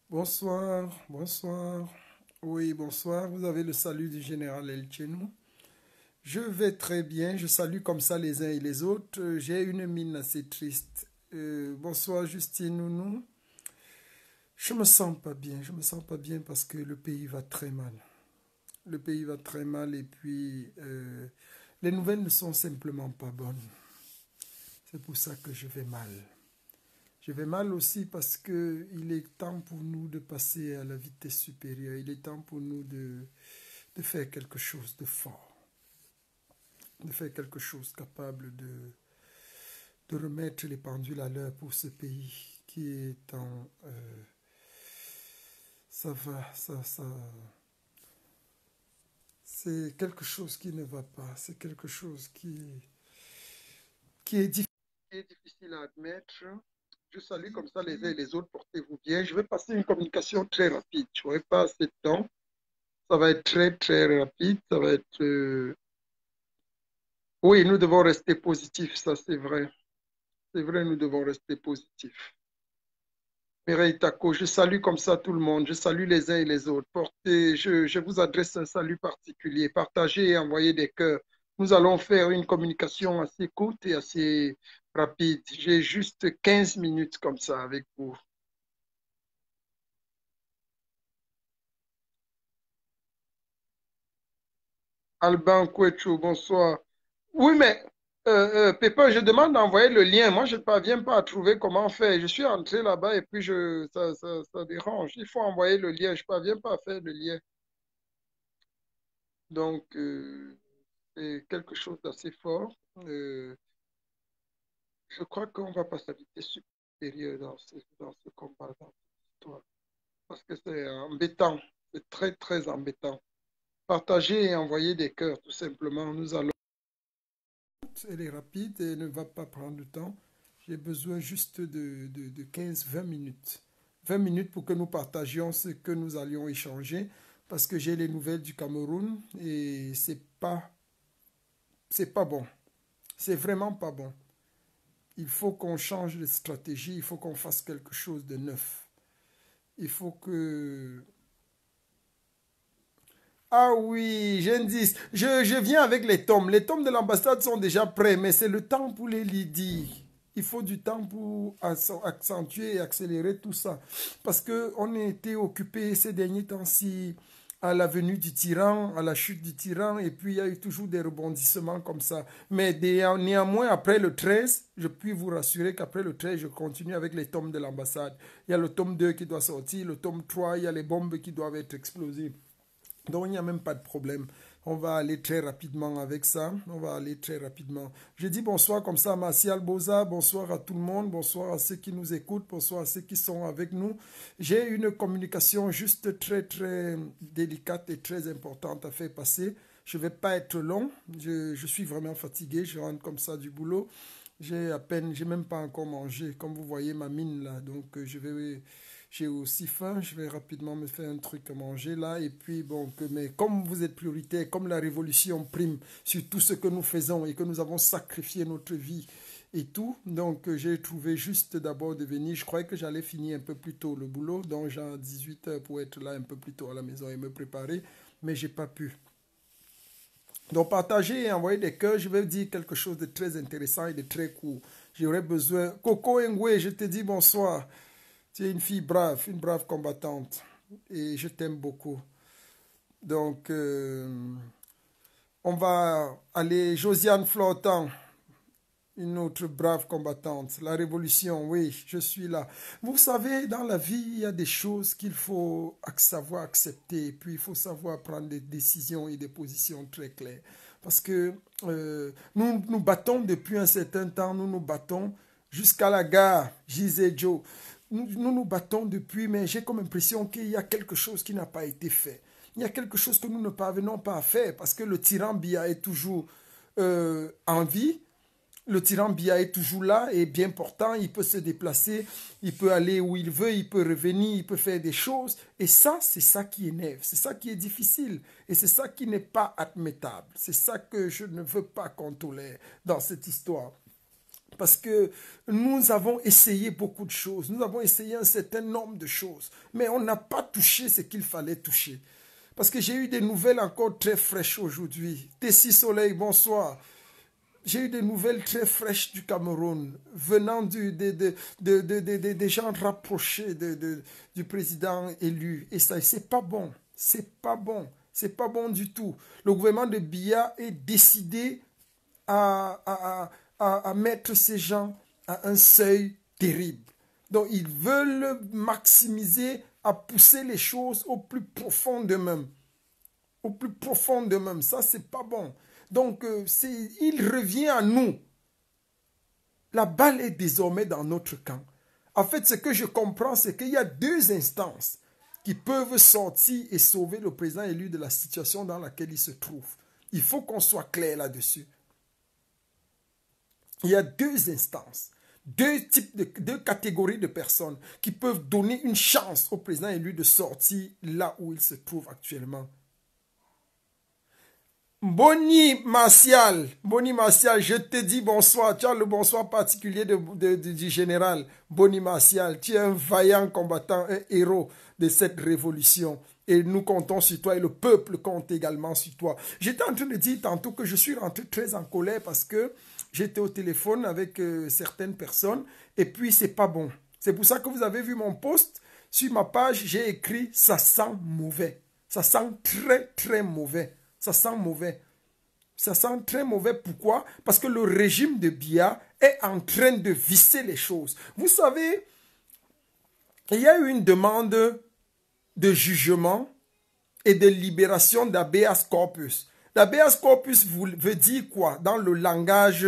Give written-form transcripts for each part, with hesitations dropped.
Bonsoir, bonsoir. Oui, bonsoir. Vous avez le salut du général Elchenou. Je vais très bien. Je salue comme ça les uns et les autres. J'ai une mine assez triste. Bonsoir, Justine Nounou. Je me sens pas bien. Je me sens pas bien parce que le pays va très mal. Le pays va très mal et puis les nouvelles ne sont simplement pas bonnes. C'est pour ça que je vais mal. Je vais mal aussi parce que il est temps pour nous de passer à la vitesse supérieure. Il est temps pour nous de faire quelque chose de fort, de faire quelque chose capable de remettre les pendules à l'heure pour ce pays qui est en... ça va, ça... C'est quelque chose qui ne va pas. C'est quelque chose qui est difficile à admettre. Je salue comme ça les uns et les autres, portez-vous bien. Je vais passer une communication très rapide. Je n'aurai pas assez de temps. Ça va être très, très rapide. Ça va être... Oui, nous devons rester positifs, ça c'est vrai. C'est vrai, nous devons rester positifs. Mireille Tako, je salue comme ça tout le monde. Je salue les uns et les autres. Je vous adresse un salut particulier. Partagez et envoyez des cœurs. Nous allons faire une communication assez courte et assez rapide. J'ai juste 15 minutes comme ça avec vous. Alban Kouetchou, bonsoir. Oui, mais Pépin, je demande d'envoyer le lien. Moi, je ne parviens pas à trouver comment faire. Je suis entré là-bas et puis ça dérange. Il faut envoyer le lien. Je ne parviens pas à faire le lien. Donc, c'est quelque chose d'assez fort. Euh, je crois qu'on va passer à la vitesse supérieure dans ce combat, dans cette histoire. Parce que c'est embêtant. C'est très, très embêtant. Partagez et envoyez des cœurs, tout simplement. Nous allons. Elle est rapide et ne va pas prendre de temps. J'ai besoin juste de 15-20 minutes. 20 minutes pour que nous partagions ce que nous allions échanger parce que j'ai les nouvelles du Cameroun et c'est pas bon. C'est vraiment pas bon. Il faut qu'on change de stratégie, il faut qu'on fasse quelque chose de neuf. Il faut que... Ah oui, j'ai un 10. Je viens avec les tomes. Les tomes de l'ambassade sont déjà prêts, mais c'est le temps pour les lydie. Il faut du temps pour accentuer et accélérer tout ça. Parce qu'on a été occupé ces derniers temps-ci à la venue du tyran, à la chute du tyran, et puis il y a eu toujours des rebondissements comme ça. Mais néanmoins, après le 13, je puis vous rassurer qu'après le 13, je continue avec les tomes de l'ambassade. Il y a le tome 2 qui doit sortir, le tome 3, il y a les bombes qui doivent être explosées. Donc il n'y a même pas de problème. On va aller très rapidement avec ça. On va aller très rapidement. Je dis bonsoir comme ça à Martial Boza. Bonsoir à tout le monde. Bonsoir à ceux qui nous écoutent. Bonsoir à ceux qui sont avec nous. J'ai une communication juste très très délicate et très importante à faire passer. Je ne vais pas être long. Je suis vraiment fatigué. Je rentre comme ça du boulot. J'ai même pas encore mangé. Comme vous voyez ma mine là. Donc j'ai aussi faim, je vais rapidement me faire un truc à manger là. Et puis, bon, mais comme vous êtes prioritaire, comme la révolution prime sur tout ce que nous faisons et que nous avons sacrifié notre vie et tout, donc j'ai trouvé juste d'abord de venir. Je croyais que j'allais finir un peu plus tôt le boulot, donc j'ai 18 heures pour être là un peu plus tôt à la maison et me préparer, mais j'ai pas pu. Donc, partagez et envoyez des cœurs. Je vais dire quelque chose de très intéressant et de très court. J'aurais besoin. Coco Ngwe, je te dis bonsoir. Tu es une brave combattante. Et je t'aime beaucoup. Donc, on va aller. Josiane Flotan, une autre brave combattante. La révolution, oui, je suis là. Vous savez, dans la vie, il y a des choses qu'il faut savoir accepter. Et puis, il faut savoir prendre des décisions et des positions très claires. Parce que nous nous battons depuis un certain temps. Nous nous battons jusqu'à la gare, Gisèle Joe. Nous battons depuis, mais j'ai comme impression qu'il y a quelque chose qui n'a pas été fait. Il y a quelque chose que nous ne parvenons pas à faire parce que le tyran Biya est toujours en vie. Le tyran Biya est toujours là et bien portant, il peut se déplacer, il peut aller où il veut, il peut revenir, il peut faire des choses. Et ça, c'est ça qui énerve, c'est ça qui est difficile et c'est ça qui n'est pas admettable. C'est ça que je ne veux pas qu'on tolère dans cette histoire. Parce que nous avons essayé beaucoup de choses, nous avons essayé un certain nombre de choses, mais on n'a pas touché ce qu'il fallait toucher. Parce que j'ai eu des nouvelles encore très fraîches aujourd'hui. Tessie Soleil, bonsoir. J'ai eu des nouvelles très fraîches du Cameroun, venant des gens rapprochés du président élu. Et ça, c'est pas bon. C'est pas bon. C'est pas bon du tout. Le gouvernement de Biya est décidé à mettre ces gens à un seuil terrible. Donc, ils veulent maximiser, à pousser les choses au plus profond d'eux-mêmes. Au plus profond d'eux-mêmes. Ça, c'est pas bon. Donc, il revient à nous. La balle est désormais dans notre camp. En fait, ce que je comprends, c'est qu'il y a deux instances qui peuvent sortir et sauver le président élu de la situation dans laquelle il se trouve. Il faut qu'on soit clair là-dessus. Il y a deux instances, deux catégories de personnes qui peuvent donner une chance au président élu de sortir là où il se trouve actuellement. Boni Martial, je te dis bonsoir. Tu as le bonsoir particulier du général Boni Martial. Tu es un vaillant combattant, un héros de cette révolution. Et nous comptons sur toi et le peuple compte également sur toi. J'étais en train de dire tantôt que je suis rentré très en colère parce que j'étais au téléphone avec certaines personnes et puis c'est pas bon. C'est pour ça que vous avez vu mon post sur ma page, j'ai écrit « ça sent mauvais ». Ça sent très très mauvais. Ça sent mauvais. Ça sent très mauvais. Pourquoi? Parce que le régime de Biya est en train de visser les choses. Vous savez, il y a eu une demande de jugement et de libération d'habeas corpus. L'habeas corpus veut dire quoi dans le langage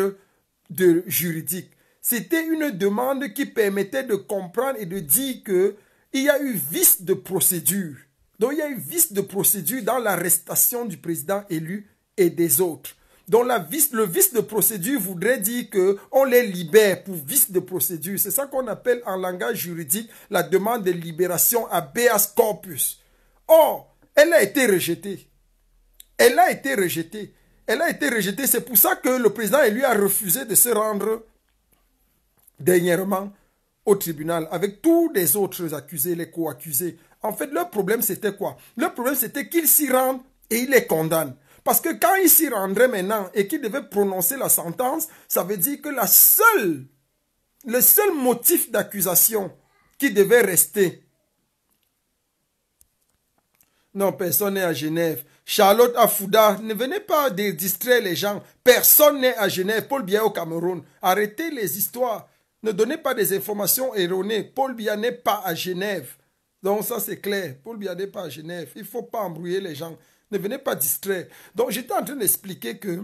juridique? C'était une demande qui permettait de comprendre et de dire qu'il y a eu vice de procédure. Donc, il y a eu vice de procédure dans l'arrestation du président élu et des autres. Donc, le vice de procédure voudrait dire qu'on les libère pour vice de procédure. C'est ça qu'on appelle en langage juridique la demande de libération habeas corpus. Or, elle a été rejetée. Elle a été rejetée. Elle a été rejetée. C'est pour ça que le président élu a refusé de se rendre dernièrement au tribunal avec tous les autres accusés, les co-accusés. En fait, leur problème, c'était quoi? Leur problème, c'était qu'ils s'y rendent et ils les condamnent. Parce que quand ils s'y rendraient maintenant et qu'ils devaient prononcer la sentence, ça veut dire que le seul motif d'accusation qui devait rester. Non, personne n'est à Genève. Charlotte Afouda, ne venez pas distraire les gens. Personne n'est à Genève. Paul Biya au Cameroun. Arrêtez les histoires. Ne donnez pas des informations erronées. Paul Biya n'est pas à Genève. Donc ça c'est clair, Paul Biya n'est pas à Genève, il ne faut pas embrouiller les gens, ne venez pas distraire. Donc j'étais en train d'expliquer que,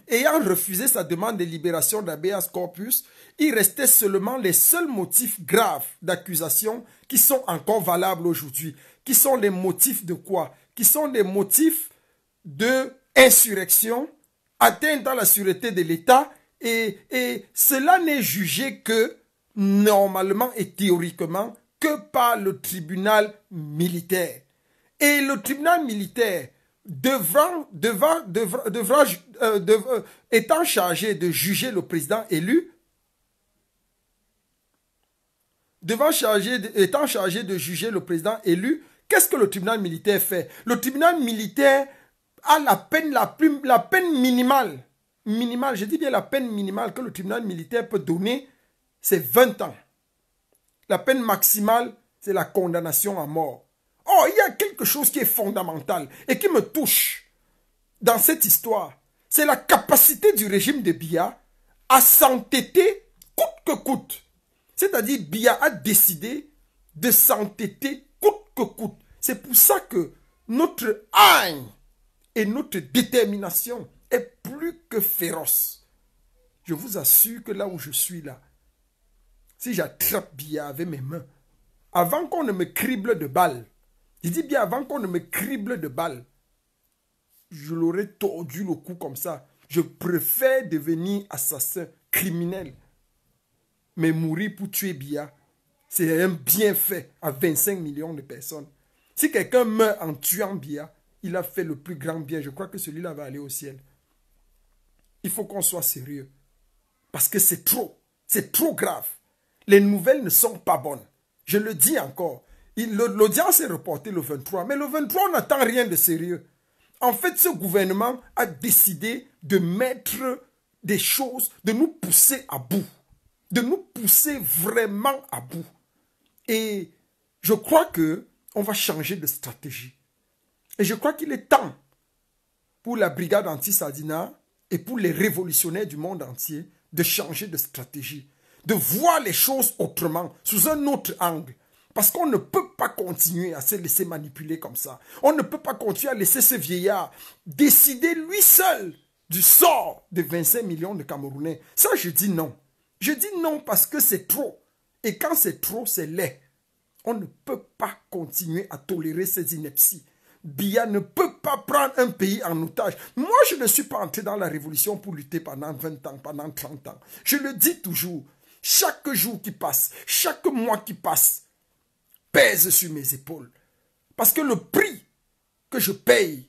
ayant refusé sa demande de libération d'habeas corpus, il restait seulement les seuls motifs graves d'accusation qui sont encore valables aujourd'hui. Qui sont les motifs de quoi? Qui sont des motifs d'insurrection, atteinte à la sûreté de l'État, et cela n'est jugé que normalement et théoriquement que par le tribunal militaire. Et le tribunal militaire étant chargé de juger le président élu, étant chargé de juger le président élu, qu'est-ce que le tribunal militaire fait? Le tribunal militaire a la peine minimale, je dis bien la peine minimale que le tribunal militaire peut donner, c'est 20 ans. La peine maximale, c'est la condamnation à mort. Or, il y a quelque chose qui est fondamental et qui me touche dans cette histoire. C'est la capacité du régime de Biya à s'entêter coûte que coûte. C'est-à-dire, Biya a décidé de s'entêter coûte que coûte. C'est pour ça que notre haine et notre détermination est plus que féroce. Je vous assure que là où je suis là, si j'attrape Biya avec mes mains, avant qu'on ne me crible de balles, je dis bien avant qu'on ne me crible de balles, je l'aurais tordu le cou comme ça. Je préfère devenir assassin, criminel. Mais mourir pour tuer Biya, c'est un bienfait à 25 millions de personnes. Si quelqu'un meurt en tuant Biya, il a fait le plus grand bien. Je crois que celui-là va aller au ciel. Il faut qu'on soit sérieux. Parce que c'est trop grave. Les nouvelles ne sont pas bonnes. Je le dis encore. L'audience est reportée le 23. Mais le 23, on n'attend rien de sérieux. En fait, ce gouvernement a décidé de mettre des choses, de nous pousser à bout. De nous pousser vraiment à bout. Et je crois qu'on va changer de stratégie. Et je crois qu'il est temps pour la brigade anti-Sadina et pour les révolutionnaires du monde entier de changer de stratégie, de voir les choses autrement, sous un autre angle. Parce qu'on ne peut pas continuer à se laisser manipuler comme ça. On ne peut pas continuer à laisser ce vieillard décider lui seul du sort de 25 millions de Camerounais. Ça, je dis non. Je dis non parce que c'est trop. Et quand c'est trop, c'est laid. On ne peut pas continuer à tolérer ces inepties. Biya ne peut pas prendre un pays en otage. Moi, je ne suis pas entré dans la révolution pour lutter pendant 20 ans, pendant 30 ans. Je le dis toujours. Chaque jour qui passe, chaque mois qui passe, pèse sur mes épaules. Parce que le prix que je paye,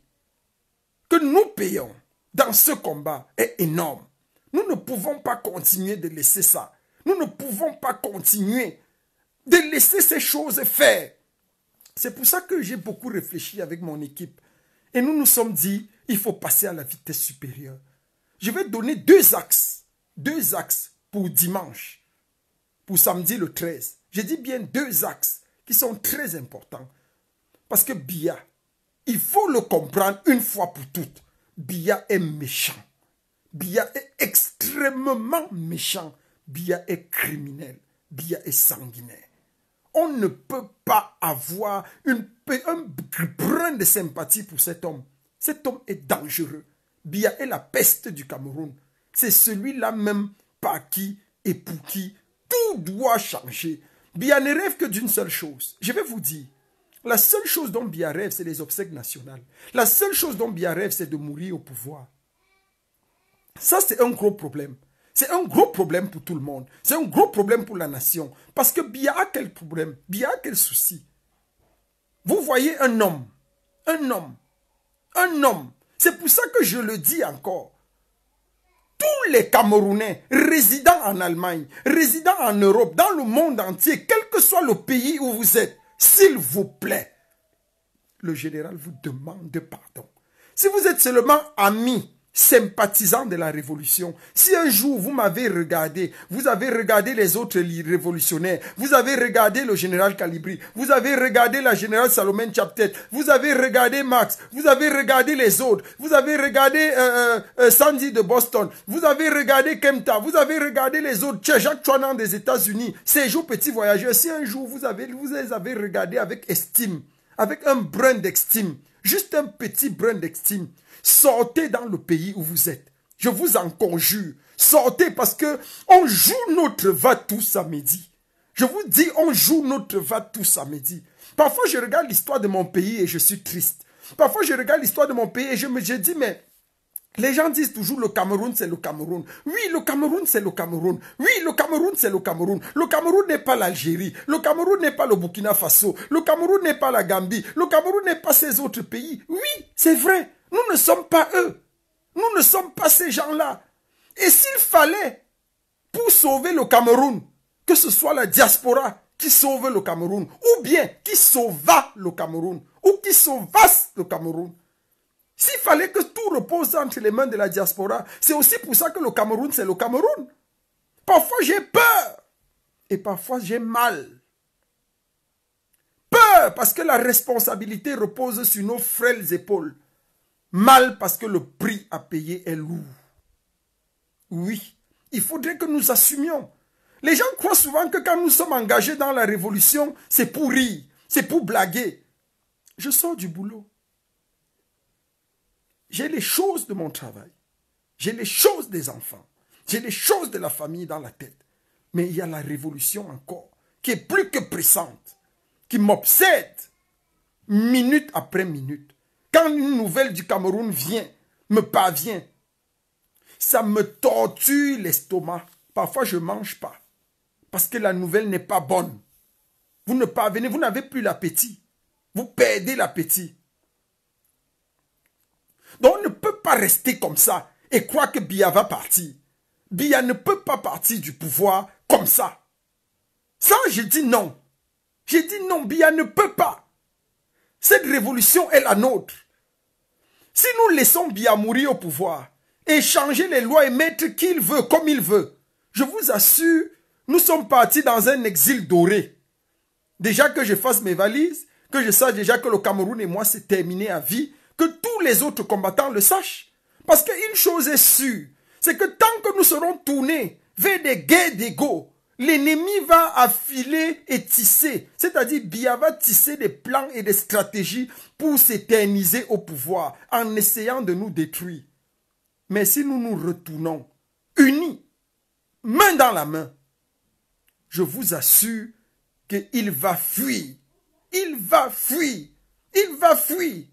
que nous payons dans ce combat est énorme. Nous ne pouvons pas continuer de laisser ça. Nous ne pouvons pas continuer de laisser ces choses faire. C'est pour ça que j'ai beaucoup réfléchi avec mon équipe. Et nous nous sommes dit, il faut passer à la vitesse supérieure. Je vais donner deux axes pour dimanche, pour samedi le 13. J'ai dit bien deux axes qui sont très importants. Parce que Biya, il faut le comprendre une fois pour toutes. Biya est méchant. Biya est extrêmement méchant. Biya est criminel. Biya est sanguinaire. On ne peut pas avoir un brin de sympathie pour cet homme. Cet homme est dangereux. Biya est la peste du Cameroun. C'est celui-là même par qui et pour qui tout doit changer. Biya ne rêve que d'une seule chose. Je vais vous dire, la seule chose dont Biya rêve, c'est les obsèques nationales. La seule chose dont Biya rêve, c'est de mourir au pouvoir. Ça, c'est un gros problème. C'est un gros problème pour tout le monde. C'est un gros problème pour la nation. Parce que Biya a quel problème? Biya a quel souci? Vous voyez un homme. C'est pour ça que je le dis encore. Tous les Camerounais résidant en Allemagne, résidant en Europe, dans le monde entier, quel que soit le pays où vous êtes, s'il vous plaît, le général vous demande pardon. Si vous êtes seulement amis, sympathisants de la révolution, si un jour vous m'avez regardé, vous avez regardé les autres révolutionnaires, vous avez regardé le général Calibri, vous avez regardé la générale Salomé Chaptet, vous avez regardé Max, vous avez regardé les autres, vous avez regardé Sandy de Boston, vous avez regardé Kemta, vous avez regardé les autres, Jacques Chouanan des États-Unis, Séjour Petit Voyageur. Si un jour vous les avez regardés avec estime, avec un brin d'estime, juste un petit brin d'estime, sortez dans le pays où vous êtes. Je vous en conjure. Sortez parce que on joue notre va-tout samedi. Je vous dis, on joue notre va-tout samedi. Parfois, je regarde l'histoire de mon pays et je suis triste. Parfois, je regarde l'histoire de mon pays et je dis, mais les gens disent toujours le Cameroun, c'est le Cameroun. Oui, le Cameroun, c'est le Cameroun. Oui, le Cameroun, c'est le Cameroun. Le Cameroun n'est pas l'Algérie. Le Cameroun n'est pas le Burkina Faso. Le Cameroun n'est pas la Gambie. Le Cameroun n'est pas ces autres pays. Oui, c'est vrai. Nous ne sommes pas eux. Nous ne sommes pas ces gens-là. Et s'il fallait, pour sauver le Cameroun, que ce soit la diaspora qui sauve le Cameroun, ou bien qui sauva le Cameroun, ou qui sauvasse le Cameroun, s'il fallait que tout repose entre les mains de la diaspora, c'est aussi pour ça que le Cameroun, c'est le Cameroun. Parfois, j'ai peur. Et parfois, j'ai mal. Peur parce que la responsabilité repose sur nos frêles épaules. Mal parce que le prix à payer est lourd. Oui, il faudrait que nous assumions. Les gens croient souvent que quand nous sommes engagés dans la révolution, c'est pour rire, c'est pour blaguer. Je sors du boulot. J'ai les choses de mon travail. J'ai les choses des enfants. J'ai les choses de la famille dans la tête. Mais il y a la révolution encore, qui est plus que pressante, qui m'obsède minute après minute. Quand une nouvelle du Cameroun me parvient, Ça me torture l'estomac. Parfois, je ne mange pas. Parce que la nouvelle n'est pas bonne. Vous ne parvenez, vous n'avez plus l'appétit. Vous perdez l'appétit. Donc, on ne peut pas rester comme ça et croire que Biya va partir. Biya ne peut pas partir du pouvoir comme ça. Ça, je dis non. J'ai dit non, Biya ne peut pas. Cette révolution est la nôtre. Si nous laissons Biya mourir au pouvoir et changer les lois et mettre qui il veut, comme il veut, je vous assure, nous sommes partis dans un exil doré. Déjà que je fasse mes valises, que je sache déjà que le Cameroun et moi, c'est terminé à vie, que tous les autres combattants le sachent. Parce qu'une chose est sûre, c'est que tant que nous serons tournés vers des guerres d'ego, l'ennemi va affiler et tisser. C'est-à-dire, Biya va tisser des plans et des stratégies pour s'éterniser au pouvoir en essayant de nous détruire. Mais si nous nous retournons unis, main dans la main, je vous assure qu'il va fuir. Il va fuir. Il va fuir.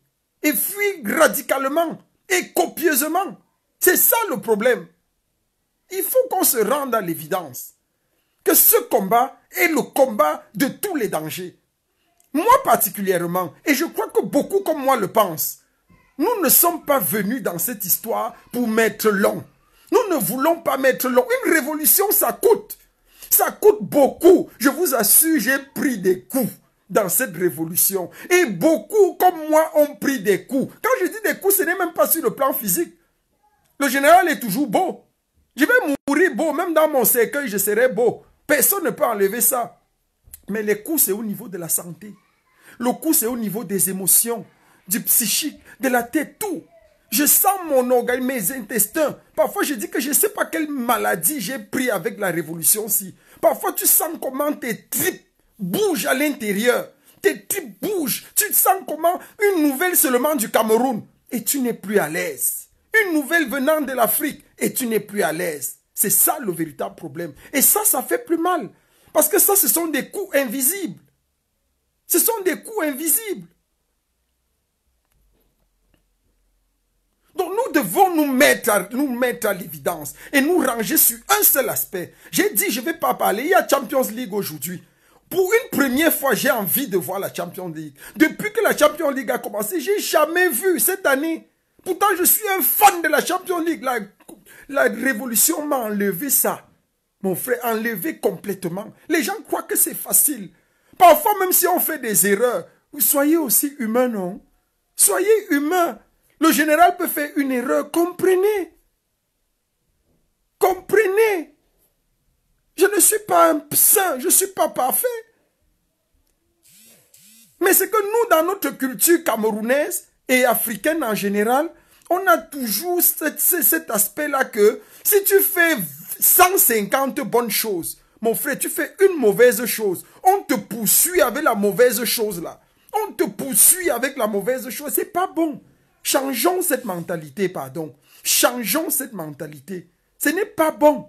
Et fuir radicalement et copieusement. C'est ça le problème. Il faut qu'on se rende à l'évidence que ce combat est le combat de tous les dangers. Moi particulièrement, et je crois que beaucoup comme moi le pensent, nous ne sommes pas venus dans cette histoire pour mettre long. Nous ne voulons pas mettre long. Une révolution, ça coûte. Ça coûte beaucoup. Je vous assure, j'ai pris des coups dans cette révolution. Et beaucoup comme moi ont pris des coups. Quand je dis des coups, ce n'est même pas sur le plan physique. Le général est toujours beau. Je vais mourir beau. Même dans mon cercueil, je serai beau. Personne ne peut enlever ça. Mais les coups, c'est au niveau de la santé. Le coup, c'est au niveau des émotions, du psychique, de la tête, tout. Je sens mon organe, mes intestins. Parfois, je dis que je ne sais pas quelle maladie j'ai pris avec la révolution-ci. Parfois, tu sens comment tes tripes bougent à l'intérieur. Tes tripes bougent. Tu sens comment une nouvelle seulement du Cameroun et tu n'es plus à l'aise. Une nouvelle venant de l'Afrique et tu n'es plus à l'aise. C'est ça le véritable problème. Et ça fait plus mal. Parce que ça, ce sont des coups invisibles. Ce sont des coups invisibles. Donc nous devons nous mettre à l'évidence et nous ranger sur un seul aspect. J'ai dit, je ne vais pas parler, il y a Champions League aujourd'hui. Pour une première fois, j'ai envie de voir la Champions League. Depuis que la Champions League a commencé, je n'ai jamais vu cette année. Pourtant, je suis un fan de la Champions League. La révolution m'a enlevé ça. Mon frère, enlevé complètement. Les gens croient que c'est facile. Parfois, même si on fait des erreurs, soyez aussi humain, non? Soyez humain. Le général peut faire une erreur. Comprenez. Comprenez. Je ne suis pas un saint. Je ne suis pas parfait. Mais c'est que nous, dans notre culture camerounaise et africaine en général, on a toujours cet aspect-là que si tu fais 150 bonnes choses, mon frère, tu fais une mauvaise chose, on te poursuit avec la mauvaise chose là. On te poursuit avec la mauvaise chose. C'est pas bon. Changeons cette mentalité, pardon. Changeons cette mentalité. Ce n'est pas bon.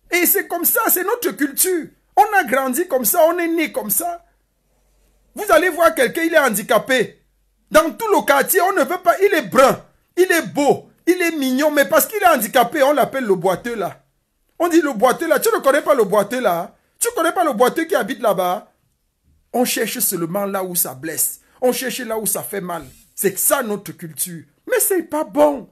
Et c'est comme ça, c'est notre culture. On a grandi comme ça, on est né comme ça. Vous allez voir quelqu'un, il est handicapé. Dans tout le quartier, on ne veut pas, il est brun, il est beau, il est mignon, mais parce qu'il est handicapé, on l'appelle le boiteux là. On dit le boiteux là, tu ne connais pas le boiteux là? Tu ne connais pas le boiteux qui habite là-bas? On cherche seulement là où ça blesse. On cherche là où ça fait mal. C'est ça notre culture. Mais c'est pas bon.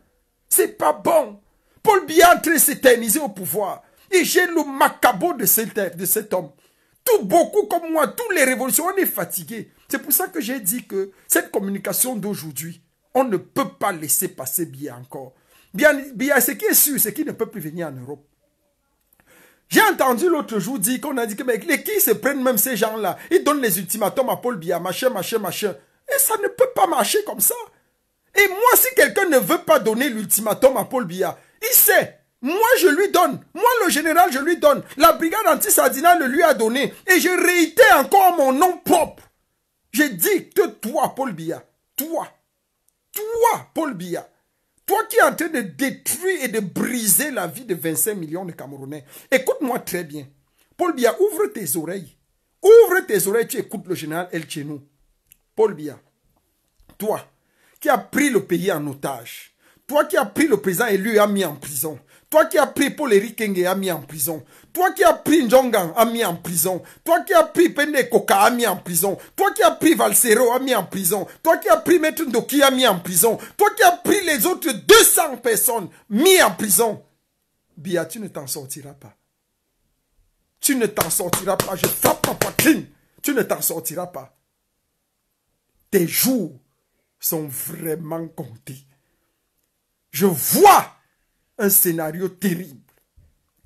C'est pas bon. Paul Biya est en train de s'éterniser au pouvoir. Et j'ai le macabre de cet homme. Tout, beaucoup comme moi, tous les révolutions, on est fatigué. C'est pour ça que j'ai dit que cette communication d'aujourd'hui, on ne peut pas laisser passer Biya encore. Biya, ce qui est sûr, c'est qu'il ne peut plus venir en Europe. J'ai entendu l'autre jour dire qu'on a dit que mais les qui se prennent même ces gens-là, ils donnent les ultimatums à Paul Biya, machin, machin, machin. Et ça ne peut pas marcher comme ça. Et moi, si quelqu'un ne veut pas donner l'ultimatum à Paul Biya, il sait. Moi, je lui donne. Moi, le général, je lui donne. La brigade anti-Sardina le lui a donné. Et je réitère encore mon nom propre. Je dis que toi, Paul Biya, toi, Paul Biya, toi qui es en train de détruire et de briser la vie de 25 millions de Camerounais, écoute-moi très bien. Paul Biya, ouvre tes oreilles. Ouvre tes oreilles, tu écoutes le général El Tchenou. Paul Biya, toi qui as pris le pays en otage, Toi qui as pris le président élu et a mis en prison. Toi qui as pris Paul-Éric Kenge et a mis en prison. Toi qui as pris Njongan a mis en prison. Toi qui as pris Pende Koka a mis en prison. Toi qui as pris Valsero a mis en prison. Toi qui as pris Maître Ndoki a mis en prison. Toi qui as pris les autres 200 personnes mis en prison. Bia, tu ne t'en sortiras pas. Tu ne t'en sortiras pas. Je frappe ma poitrine. Tu ne t'en sortiras pas. Tes jours sont vraiment comptés. Je vois un scénario terrible.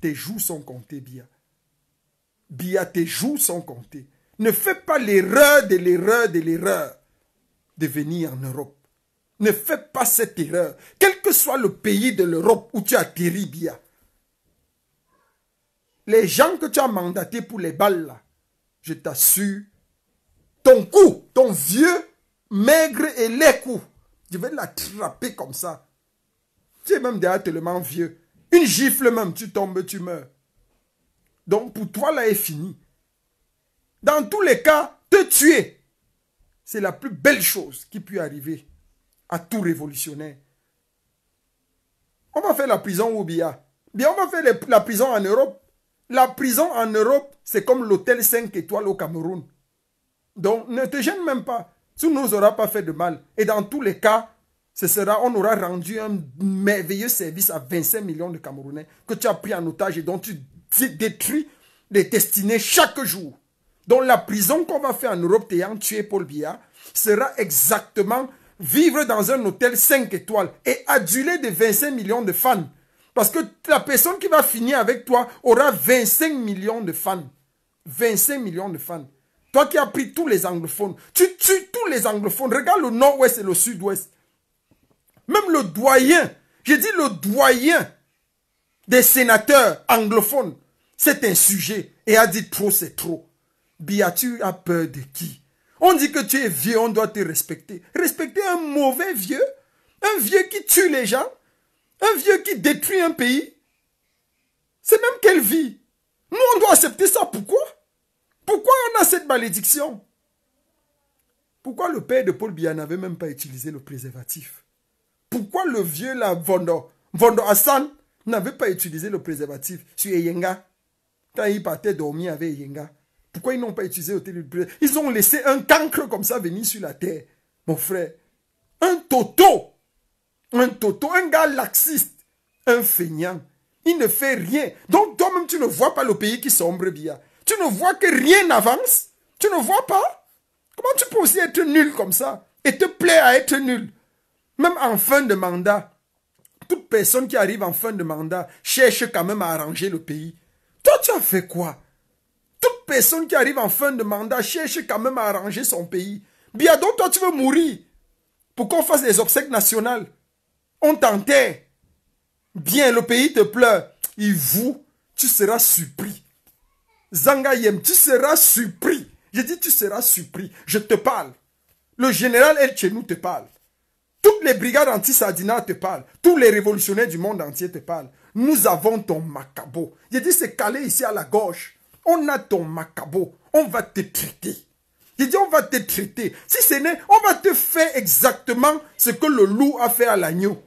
Tes jours sont comptés, Bia. Bia, tes jours sont comptés. Ne fais pas l'erreur de l'erreur de l'erreur de venir en Europe. Ne fais pas cette erreur. Quel que soit le pays de l'Europe où tu atterris, Bia. Les gens que tu as mandatés pour les balles, là, je t'assure, ton cou, ton vieux, maigre et laid cou, je vais l'attraper comme ça. Tu es même déjà tellement vieux. Une gifle même, tu tombes, tu meurs. Donc pour toi, là, est fini. Dans tous les cas, te tuer, c'est la plus belle chose qui peut arriver à tout révolutionnaire. On va faire la prison au Bia. Bien, on va faire la prison en Europe. La prison en Europe, c'est comme l'hôtel 5 étoiles au Cameroun. Donc, ne te gêne même pas. Ça ne nous aura pas fait de mal. Et dans tous les cas, on aura rendu un merveilleux service à 25 millions de Camerounais que tu as pris en otage et dont tu détruis les destinées chaque jour. Donc, la prison qu'on va faire en Europe, t'ayant tué Paul Biya, sera exactement vivre dans un hôtel 5 étoiles et aduler de 25 millions de fans. Parce que la personne qui va finir avec toi aura 25 millions de fans. 25 millions de fans. Toi qui as pris tous les anglophones, tu tues tous les anglophones. Regarde le nord-ouest et le sud-ouest. Même le doyen, j'ai dit le doyen des sénateurs anglophones, c'est un sujet et a dit trop c'est trop. Bia, tu as peur de qui? On dit que tu es vieux, on doit te respecter. Respecter un mauvais vieux? Un vieux qui tue les gens? Un vieux qui détruit un pays? C'est même quelle vie? Nous, on doit accepter ça. Pourquoi? Pourquoi on a cette malédiction? Pourquoi le père de Paul Biya n'avait même pas utilisé le préservatif? Pourquoi le vieux là, Vondo Hassan, n'avait pas utilisé le préservatif sur Eyenga? Quand il partait dormir avec Eyenga. Pourquoi ils n'ont pas utilisé le préservatif? Ils ont laissé un cancre comme ça venir sur la terre. Mon frère. Un toto. Un gars laxiste. Un feignant. Il ne fait rien. Donc toi-même, tu ne vois pas le pays qui sombre bien. Tu ne vois que rien n'avance. Tu ne vois pas. Comment tu peux aussi être nul comme ça et te plaire à être nul? Même en fin de mandat, toute personne qui arrive en fin de mandat cherche quand même à arranger le pays. Toi, tu as fait quoi? Toute personne qui arrive en fin de mandat cherche quand même à arranger son pays. Bien donc, toi, tu veux mourir pour qu'on fasse des obsèques nationales. On t'enterre. Bien, le pays te pleure. Tu seras surpris. Zangayem, tu seras surpris. Je dis, tu seras surpris. Je te parle. Le général El Chenou te parle. Toutes les brigades anti-Sardina te parlent. Tous les révolutionnaires du monde entier te parlent. Nous avons ton macabo. Je dis, c'est calé ici à la gauche. On a ton macabo. On va te traiter. Je dis, on va te traiter. Si ce n'est, on va te faire exactement ce que le loup a fait à l'agneau.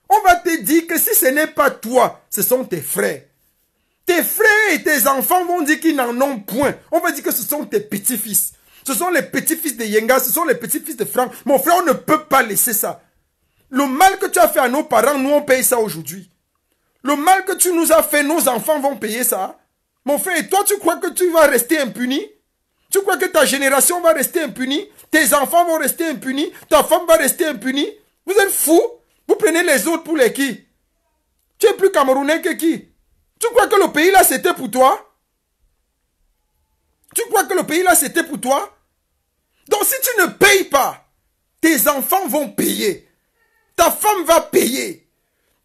On va te dire que si ce n'est pas toi, ce sont tes frères. Tes frères et tes enfants vont dire qu'ils n'en ont point. On va dire que ce sont tes petits-fils. Ce sont les petits-fils de Yenga, ce sont les petits-fils de Franck. Mon frère, on ne peut pas laisser ça. Le mal que tu as fait à nos parents, nous, on paye ça aujourd'hui. Le mal que tu nous as fait, nos enfants vont payer ça. Mon frère, et toi, tu crois que tu vas rester impuni? Tu crois que ta génération va rester impunie? Tes enfants vont rester impunis? Ta femme va rester impunie? Vous êtes fous? Vous prenez les autres pour les qui? Tu es plus Camerounais que qui? Tu crois que le pays là, c'était pour toi? Tu crois que le pays là, c'était pour toi? Donc si tu ne payes pas, tes enfants vont payer. Ta femme va payer.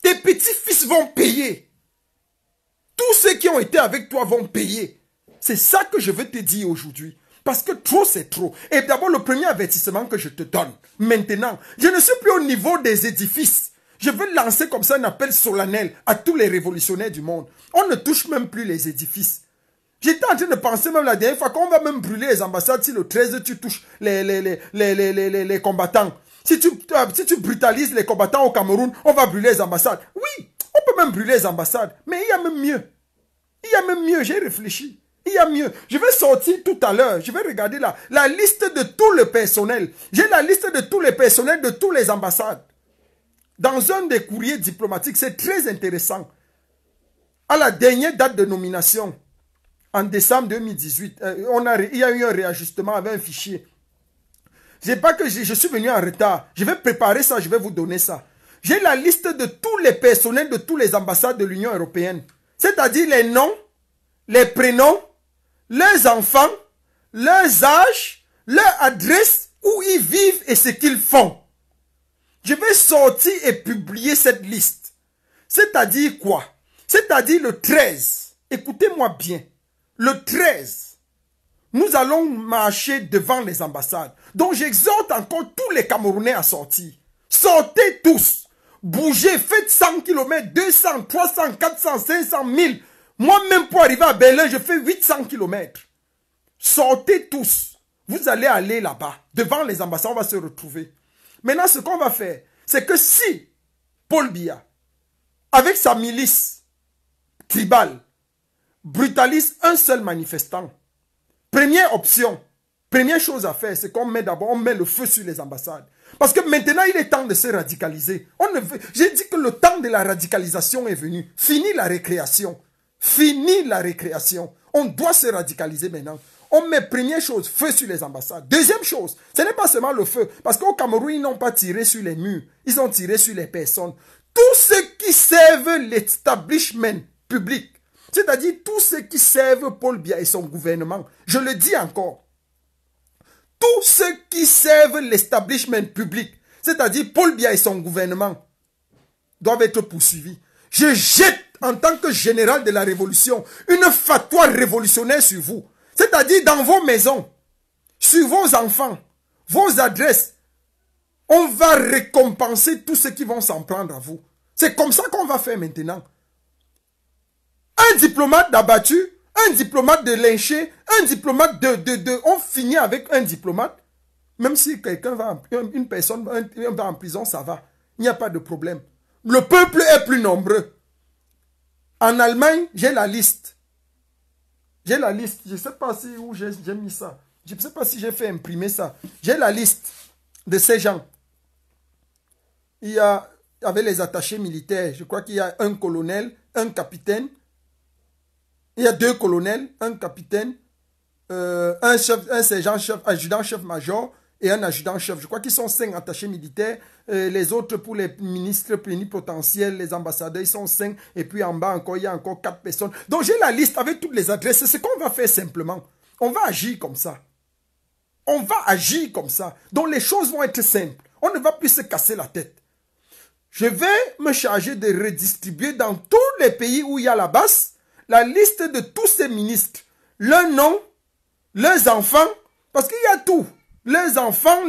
Tes petits-fils vont payer. Tous ceux qui ont été avec toi vont payer. C'est ça que je veux te dire aujourd'hui. Parce que trop, c'est trop. Et d'abord, le premier avertissement que je te donne, maintenant, je ne suis plus au niveau des édifices. Je veux lancer comme ça un appel solennel à tous les révolutionnaires du monde. On ne touche même plus les édifices. J'étais en train de penser même la dernière fois qu'on va même brûler les ambassades si le 13 tu touches les combattants. Si tu brutalises les combattants au Cameroun, on va brûler les ambassades. Oui, on peut même brûler les ambassades. Mais il y a même mieux. Il y a même mieux, j'ai réfléchi. Il y a mieux. Je vais sortir tout à l'heure. Je vais regarder la liste de tout le personnel. J'ai la liste de tous les personnels de toutes les ambassades. Dans un des courriers diplomatiques, c'est très intéressant. À la dernière date de nomination, en décembre 2018, il y a eu un réajustement avec un fichier. Ce n'est pas que je suis venu en retard. Je vais préparer ça, je vais vous donner ça. J'ai la liste de tous les personnels de toutes les ambassades de l'Union européenne. C'est-à-dire les noms, les prénoms, leurs enfants, leurs âges, leur adresse, où ils vivent et ce qu'ils font. Je vais sortir et publier cette liste. C'est-à-dire quoi? C'est-à-dire le 13. Écoutez-moi bien. Le 13, nous allons marcher devant les ambassades. Donc j'exhorte encore tous les Camerounais à sortir. Sortez tous. Bougez, faites 100 km, 200, 300, 400, 500, 1000. Moi-même pour arriver à Berlin, je fais 800 km. Sortez tous. Vous allez aller là-bas. Devant les ambassades, on va se retrouver. Maintenant, ce qu'on va faire, c'est que si Paul Biya, avec sa milice tribale, brutalise un seul manifestant, première option, première chose à faire, c'est qu'on met d'abord, on met le feu sur les ambassades. Parce que maintenant, il est temps de se radicaliser. J'ai dit que le temps de la radicalisation est venu. Fini la récréation. Fini la récréation. On doit se radicaliser maintenant. On met première chose, feu sur les ambassades. Deuxième chose, ce n'est pas seulement le feu. Parce qu'au Cameroun, ils n'ont pas tiré sur les murs. Ils ont tiré sur les personnes. Tous ceux qui servent l'establishment public, c'est-à-dire tous ceux qui servent Paul Biya et son gouvernement, je le dis encore, tous ceux qui servent l'establishment public, c'est-à-dire Paul Biya et son gouvernement, doivent être poursuivis. Je jette en tant que général de la révolution une fatwa révolutionnaire sur vous. C'est-à-dire dans vos maisons, sur vos enfants, vos adresses. On va récompenser tous ceux qui vont s'en prendre à vous. C'est comme ça qu'on va faire maintenant. Un diplomate d'abattu, un diplomate de lynché, un diplomate on finit avec un diplomate. Même si quelqu'un va, une personne va en prison, ça va. Il n'y a pas de problème. Le peuple est plus nombreux. En Allemagne, j'ai la liste. J'ai la liste. Je ne sais pas si où j'ai mis ça. Je ne sais pas si j'ai fait imprimer ça. J'ai la liste de ces gens. Il y a, avec les attachés militaires, je crois qu'il y a un colonel, un capitaine. Il y a 2 colonels, un capitaine, un sergent-chef, adjudant-chef-major et un adjudant-chef. Je crois qu'ils sont 5 attachés militaires. Les autres, pour les ministres plénipotentiels, les ambassadeurs, ils sont 5. Et puis en bas, encore, il y a encore 4 personnes. Donc j'ai la liste avec toutes les adresses. C'est ce qu'on va faire simplement. On va agir comme ça. On va agir comme ça. Donc les choses vont être simples. On ne va plus se casser la tête. Je vais me charger de redistribuer dans tous les pays où il y a la basse la liste de tous ces ministres. Leurs noms, leurs enfants, parce qu'il y a tout. Les enfants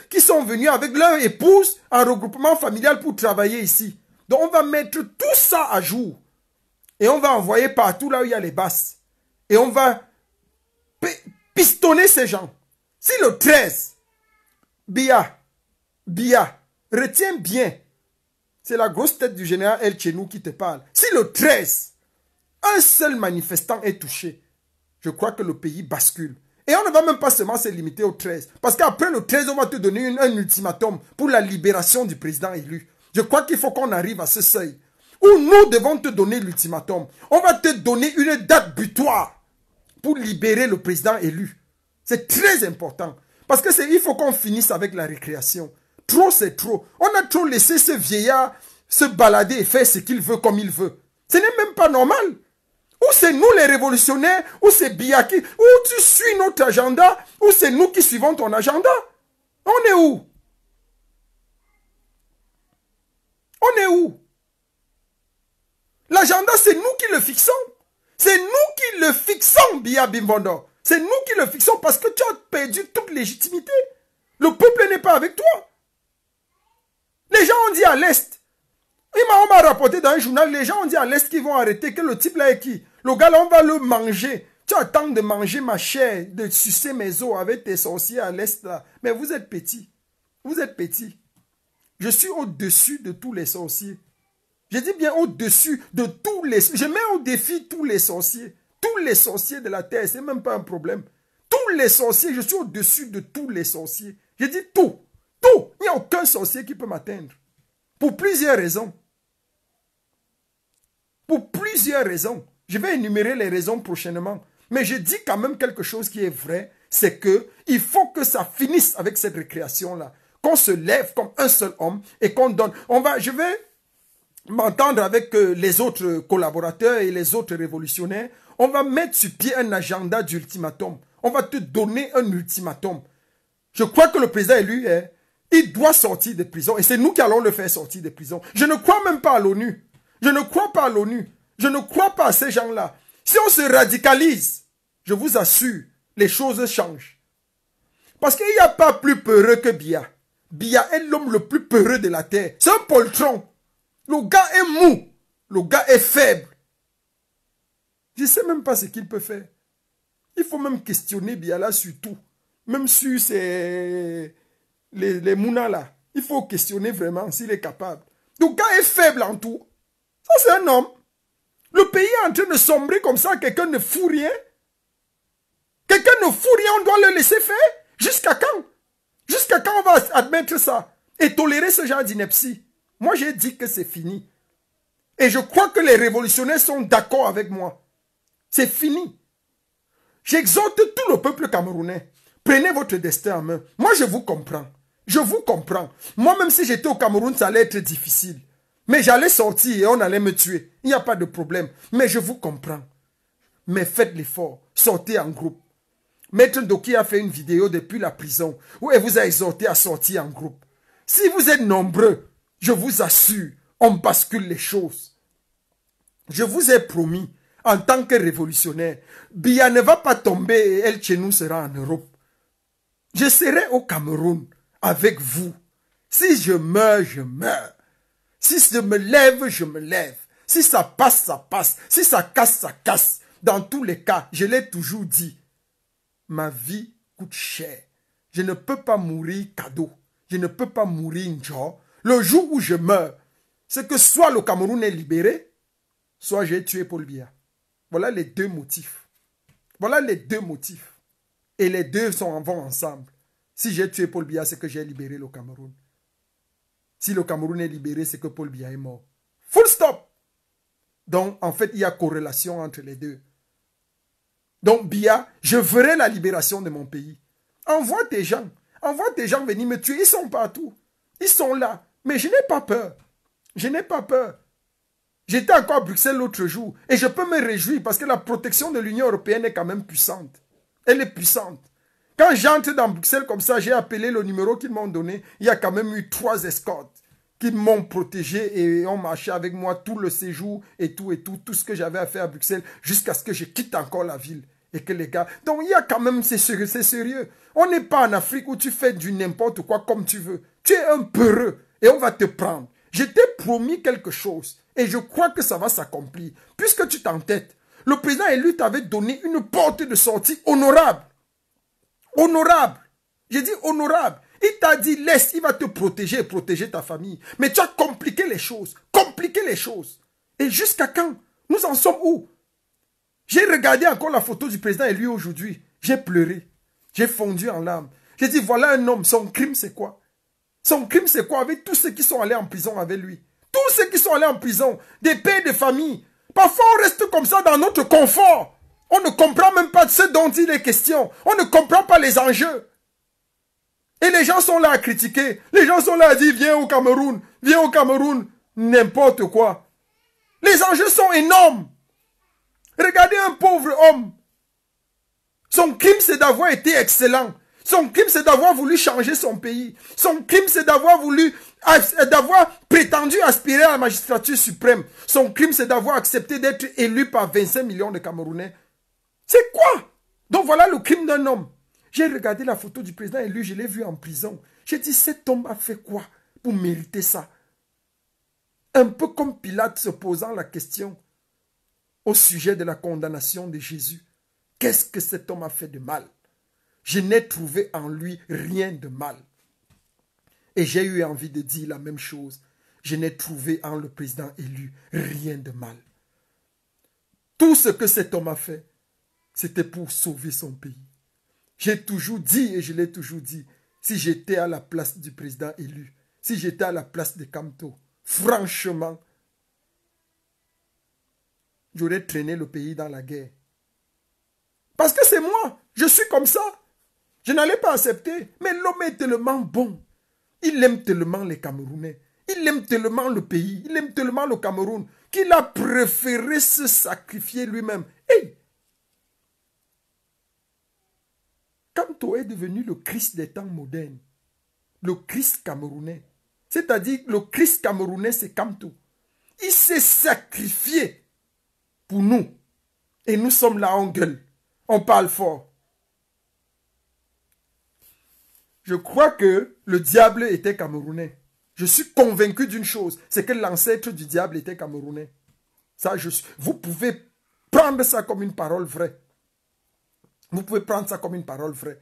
qui sont venus avec leur épouse en regroupement familial pour travailler ici. Donc on va mettre tout ça à jour. Et on va envoyer partout là où il y a les basses. Et on va pistonner ces gens. Si le 13, Biya, retiens bien, c'est la grosse tête du général El Chenou qui te parle. Si le 13, un seul manifestant est touché, je crois que le pays bascule. Et on ne va même pas seulement se limiter au 13. Parce qu'après le 13, on va te donner un ultimatum pour la libération du président élu. Je crois qu'il faut qu'on arrive à ce seuil où nous devons te donner l'ultimatum. On va te donner une date butoir pour libérer le président élu. C'est très important. Parce que il faut qu'on finisse avec la récréation. Trop, c'est trop. On a trop laissé ce vieillard se balader et faire ce qu'il veut comme il veut. Ce n'est même pas normal. Ou c'est nous les révolutionnaires, ou c'est Biya qui, ou tu suis notre agenda, ou c'est nous qui suivons ton agenda. On est où? On est où? L'agenda, c'est nous qui le fixons. C'est nous qui le fixons, Biya Bimbondo. C'est nous qui le fixons parce que tu as perdu toute légitimité. Le peuple n'est pas avec toi. Les gens ont dit à l'Est. On m'a rapporté dans un journal, les gens ont dit à l'Est qu'ils vont arrêter, que le type là est qui? Le gars là, on va le manger. Tu attends de manger ma chair, de sucer mes os avec tes sorciers à l'Est là. Mais vous êtes petits. Vous êtes petit. Je suis au-dessus de tous les sorciers. Je dis bien au-dessus de tous les... Je mets au défi tous les sorciers. Tous les sorciers de la terre, c'est même pas un problème. Tous les sorciers, je suis au-dessus de tous les sorciers. Je dis tout. Tout. Il n'y a aucun sorcier qui peut m'atteindre. Pour plusieurs raisons. Pour plusieurs raisons. Je vais énumérer les raisons prochainement. Mais je dis quand même quelque chose qui est vrai. C'est que il faut que ça finisse avec cette récréation-là. Qu'on se lève comme un seul homme et qu'on donne. Je vais m'entendre avec les autres collaborateurs et les autres révolutionnaires. On va mettre sur pied un agenda d'ultimatum. On va te donner un ultimatum. Je crois que le président élu, il doit sortir de prison. Et c'est nous qui allons le faire sortir de prison. Je ne crois même pas à l'ONU. Je ne crois pas à l'ONU. Je ne crois pas à ces gens-là. Si on se radicalise, je vous assure, les choses changent. Parce qu'il n'y a pas plus peureux que Biya. Biya est l'homme le plus peureux de la terre. C'est un poltron. Le gars est mou. Le gars est faible. Je ne sais même pas ce qu'il peut faire. Il faut même questionner Biya là sur tout. Même sur les mounas là. Il faut questionner vraiment s'il est capable. Le gars est faible en tout. Ça c'est un homme. Le pays est en train de sombrer comme ça. Quelqu'un ne fout rien. Quelqu'un ne fout rien. On doit le laisser faire. Jusqu'à quand? Jusqu'à quand on va admettre ça? Et tolérer ce genre d'ineptie? Moi j'ai dit que c'est fini. Et je crois que les révolutionnaires sont d'accord avec moi. C'est fini. J'exhorte tout le peuple camerounais. Prenez votre destin en main. Moi, je vous comprends. Je vous comprends. Moi, même si j'étais au Cameroun, ça allait être difficile. Mais j'allais sortir et on allait me tuer. Il n'y a pas de problème. Mais je vous comprends. Mais faites l'effort. Sortez en groupe. Maître Ndoki a fait une vidéo depuis la prison où elle vous a exhorté à sortir en groupe. Si vous êtes nombreux, je vous assure, on bascule les choses. Je vous ai promis, en tant que révolutionnaire, Biya ne va pas tomber et El Tchenou sera en Europe. Je serai au Cameroun avec vous. Si je meurs, je meurs. Si je me lève, je me lève. Si ça passe, ça passe. Si ça casse, ça casse. Dans tous les cas, je l'ai toujours dit, ma vie coûte cher. Je ne peux pas mourir cadeau. Je ne peux pas mourir Njo. Le jour où je meurs, c'est que soit le Cameroun est libéré, soit j'ai tué Paul Biya. Voilà les deux motifs. Voilà les deux motifs. Et les deux vont ensemble. Si j'ai tué Paul Biya, c'est que j'ai libéré le Cameroun. Si le Cameroun est libéré, c'est que Paul Biya est mort. Full stop. Donc, en fait, il y a corrélation entre les deux. Donc, Biya, je ferai la libération de mon pays. Envoie tes gens. Envoie tes gens venir me tuer. Ils sont partout. Ils sont là. Mais je n'ai pas peur. Je n'ai pas peur. J'étais encore à Bruxelles l'autre jour. Et je peux me réjouir parce que la protection de l'Union européenne est quand même puissante. Elle est puissante. Quand j'entre dans Bruxelles comme ça, j'ai appelé le numéro qu'ils m'ont donné. Il y a quand même eu 3 escortes qui m'ont protégé et ont marché avec moi tout le séjour et tout, tout ce que j'avais à faire à Bruxelles jusqu'à ce que je quitte encore la ville. Et que les gars... Donc il y a quand même... C'est sérieux. On n'est pas en Afrique où tu fais du n'importe quoi comme tu veux. Tu es un peureux et on va te prendre. Je t'ai promis quelque chose et je crois que ça va s'accomplir. Puisque tu t'entêtes, le président élu t'avait donné une porte de sortie honorable. Honorable. J'ai dit honorable. Il t'a dit laisse, il va te protéger et protéger ta famille. Mais tu as compliqué les choses. Compliqué les choses. Et jusqu'à quand? Nous en sommes où? J'ai regardé encore la photo du président élu aujourd'hui. J'ai pleuré. J'ai fondu en larmes. J'ai dit voilà un homme. Son crime c'est quoi? Son crime c'est quoi avec tous ceux qui sont allés en prison avec lui? Tous ceux qui sont allés en prison. Des pères de famille. Parfois on reste comme ça dans notre confort. On ne comprend même pas de ce dont il est question. On ne comprend pas les enjeux. Et les gens sont là à critiquer. Les gens sont là à dire viens au Cameroun. Viens au Cameroun. N'importe quoi. Les enjeux sont énormes. Regardez un pauvre homme. Son crime c'est d'avoir été excellent. Son crime c'est d'avoir voulu changer son pays. Son crime c'est d'avoir prétendu aspirer à la magistrature suprême. Son crime c'est d'avoir accepté d'être élu par 25 millions de Camerounais. C'est quoi? Donc voilà le crime d'un homme. J'ai regardé la photo du président élu, je l'ai vu en prison. J'ai dit, cet homme a fait quoi pour mériter ça? Un peu comme Pilate se posant la question au sujet de la condamnation de Jésus. Qu'est-ce que cet homme a fait de mal? Je n'ai trouvé en lui rien de mal. Et j'ai eu envie de dire la même chose. Je n'ai trouvé en le président élu rien de mal. Tout ce que cet homme a fait, c'était pour sauver son pays. J'ai toujours dit, et je l'ai toujours dit, si j'étais à la place du président élu, si j'étais à la place de Kamto, franchement, j'aurais traîné le pays dans la guerre. Parce que c'est moi, je suis comme ça. Je n'allais pas accepter. Mais l'homme est tellement bon. Il aime tellement les Camerounais. Il aime tellement le pays. Il aime tellement le Cameroun qu'il a préféré se sacrifier lui-même. Hey! Kamto est devenu le Christ des temps modernes. Le Christ camerounais. C'est-à-dire le Christ camerounais, c'est Kamto. Il s'est sacrifié pour nous. Et nous sommes là, on gueule. On parle fort. Je crois que le diable était camerounais. Je suis convaincu d'une chose, c'est que l'ancêtre du diable était camerounais. Ça, vous pouvez prendre ça comme une parole vraie. Vous pouvez prendre ça comme une parole vraie.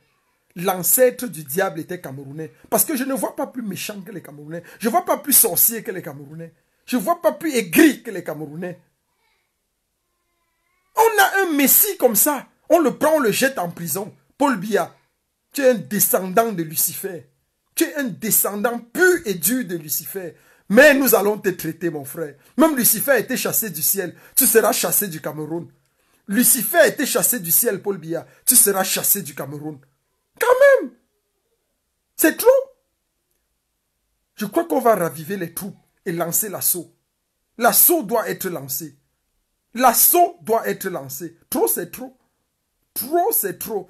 L'ancêtre du diable était camerounais. Parce que je ne vois pas plus méchant que les Camerounais. Je ne vois pas plus sorcier que les Camerounais. Je ne vois pas plus aigri que les Camerounais. On a un messie comme ça. On le prend, on le jette en prison. Paul Biya, tu es un descendant de Lucifer. Tu es un descendant pur et dur de Lucifer. Mais nous allons te traiter, mon frère. Même Lucifer a été chassé du ciel. Tu seras chassé du Cameroun. Lucifer a été chassé du ciel, Paul Biya. Tu seras chassé du Cameroun. Quand même. C'est trop. Je crois qu'on va raviver les troupes et lancer l'assaut. L'assaut doit être lancé. L'assaut doit être lancé. Trop, c'est trop. Trop, c'est trop.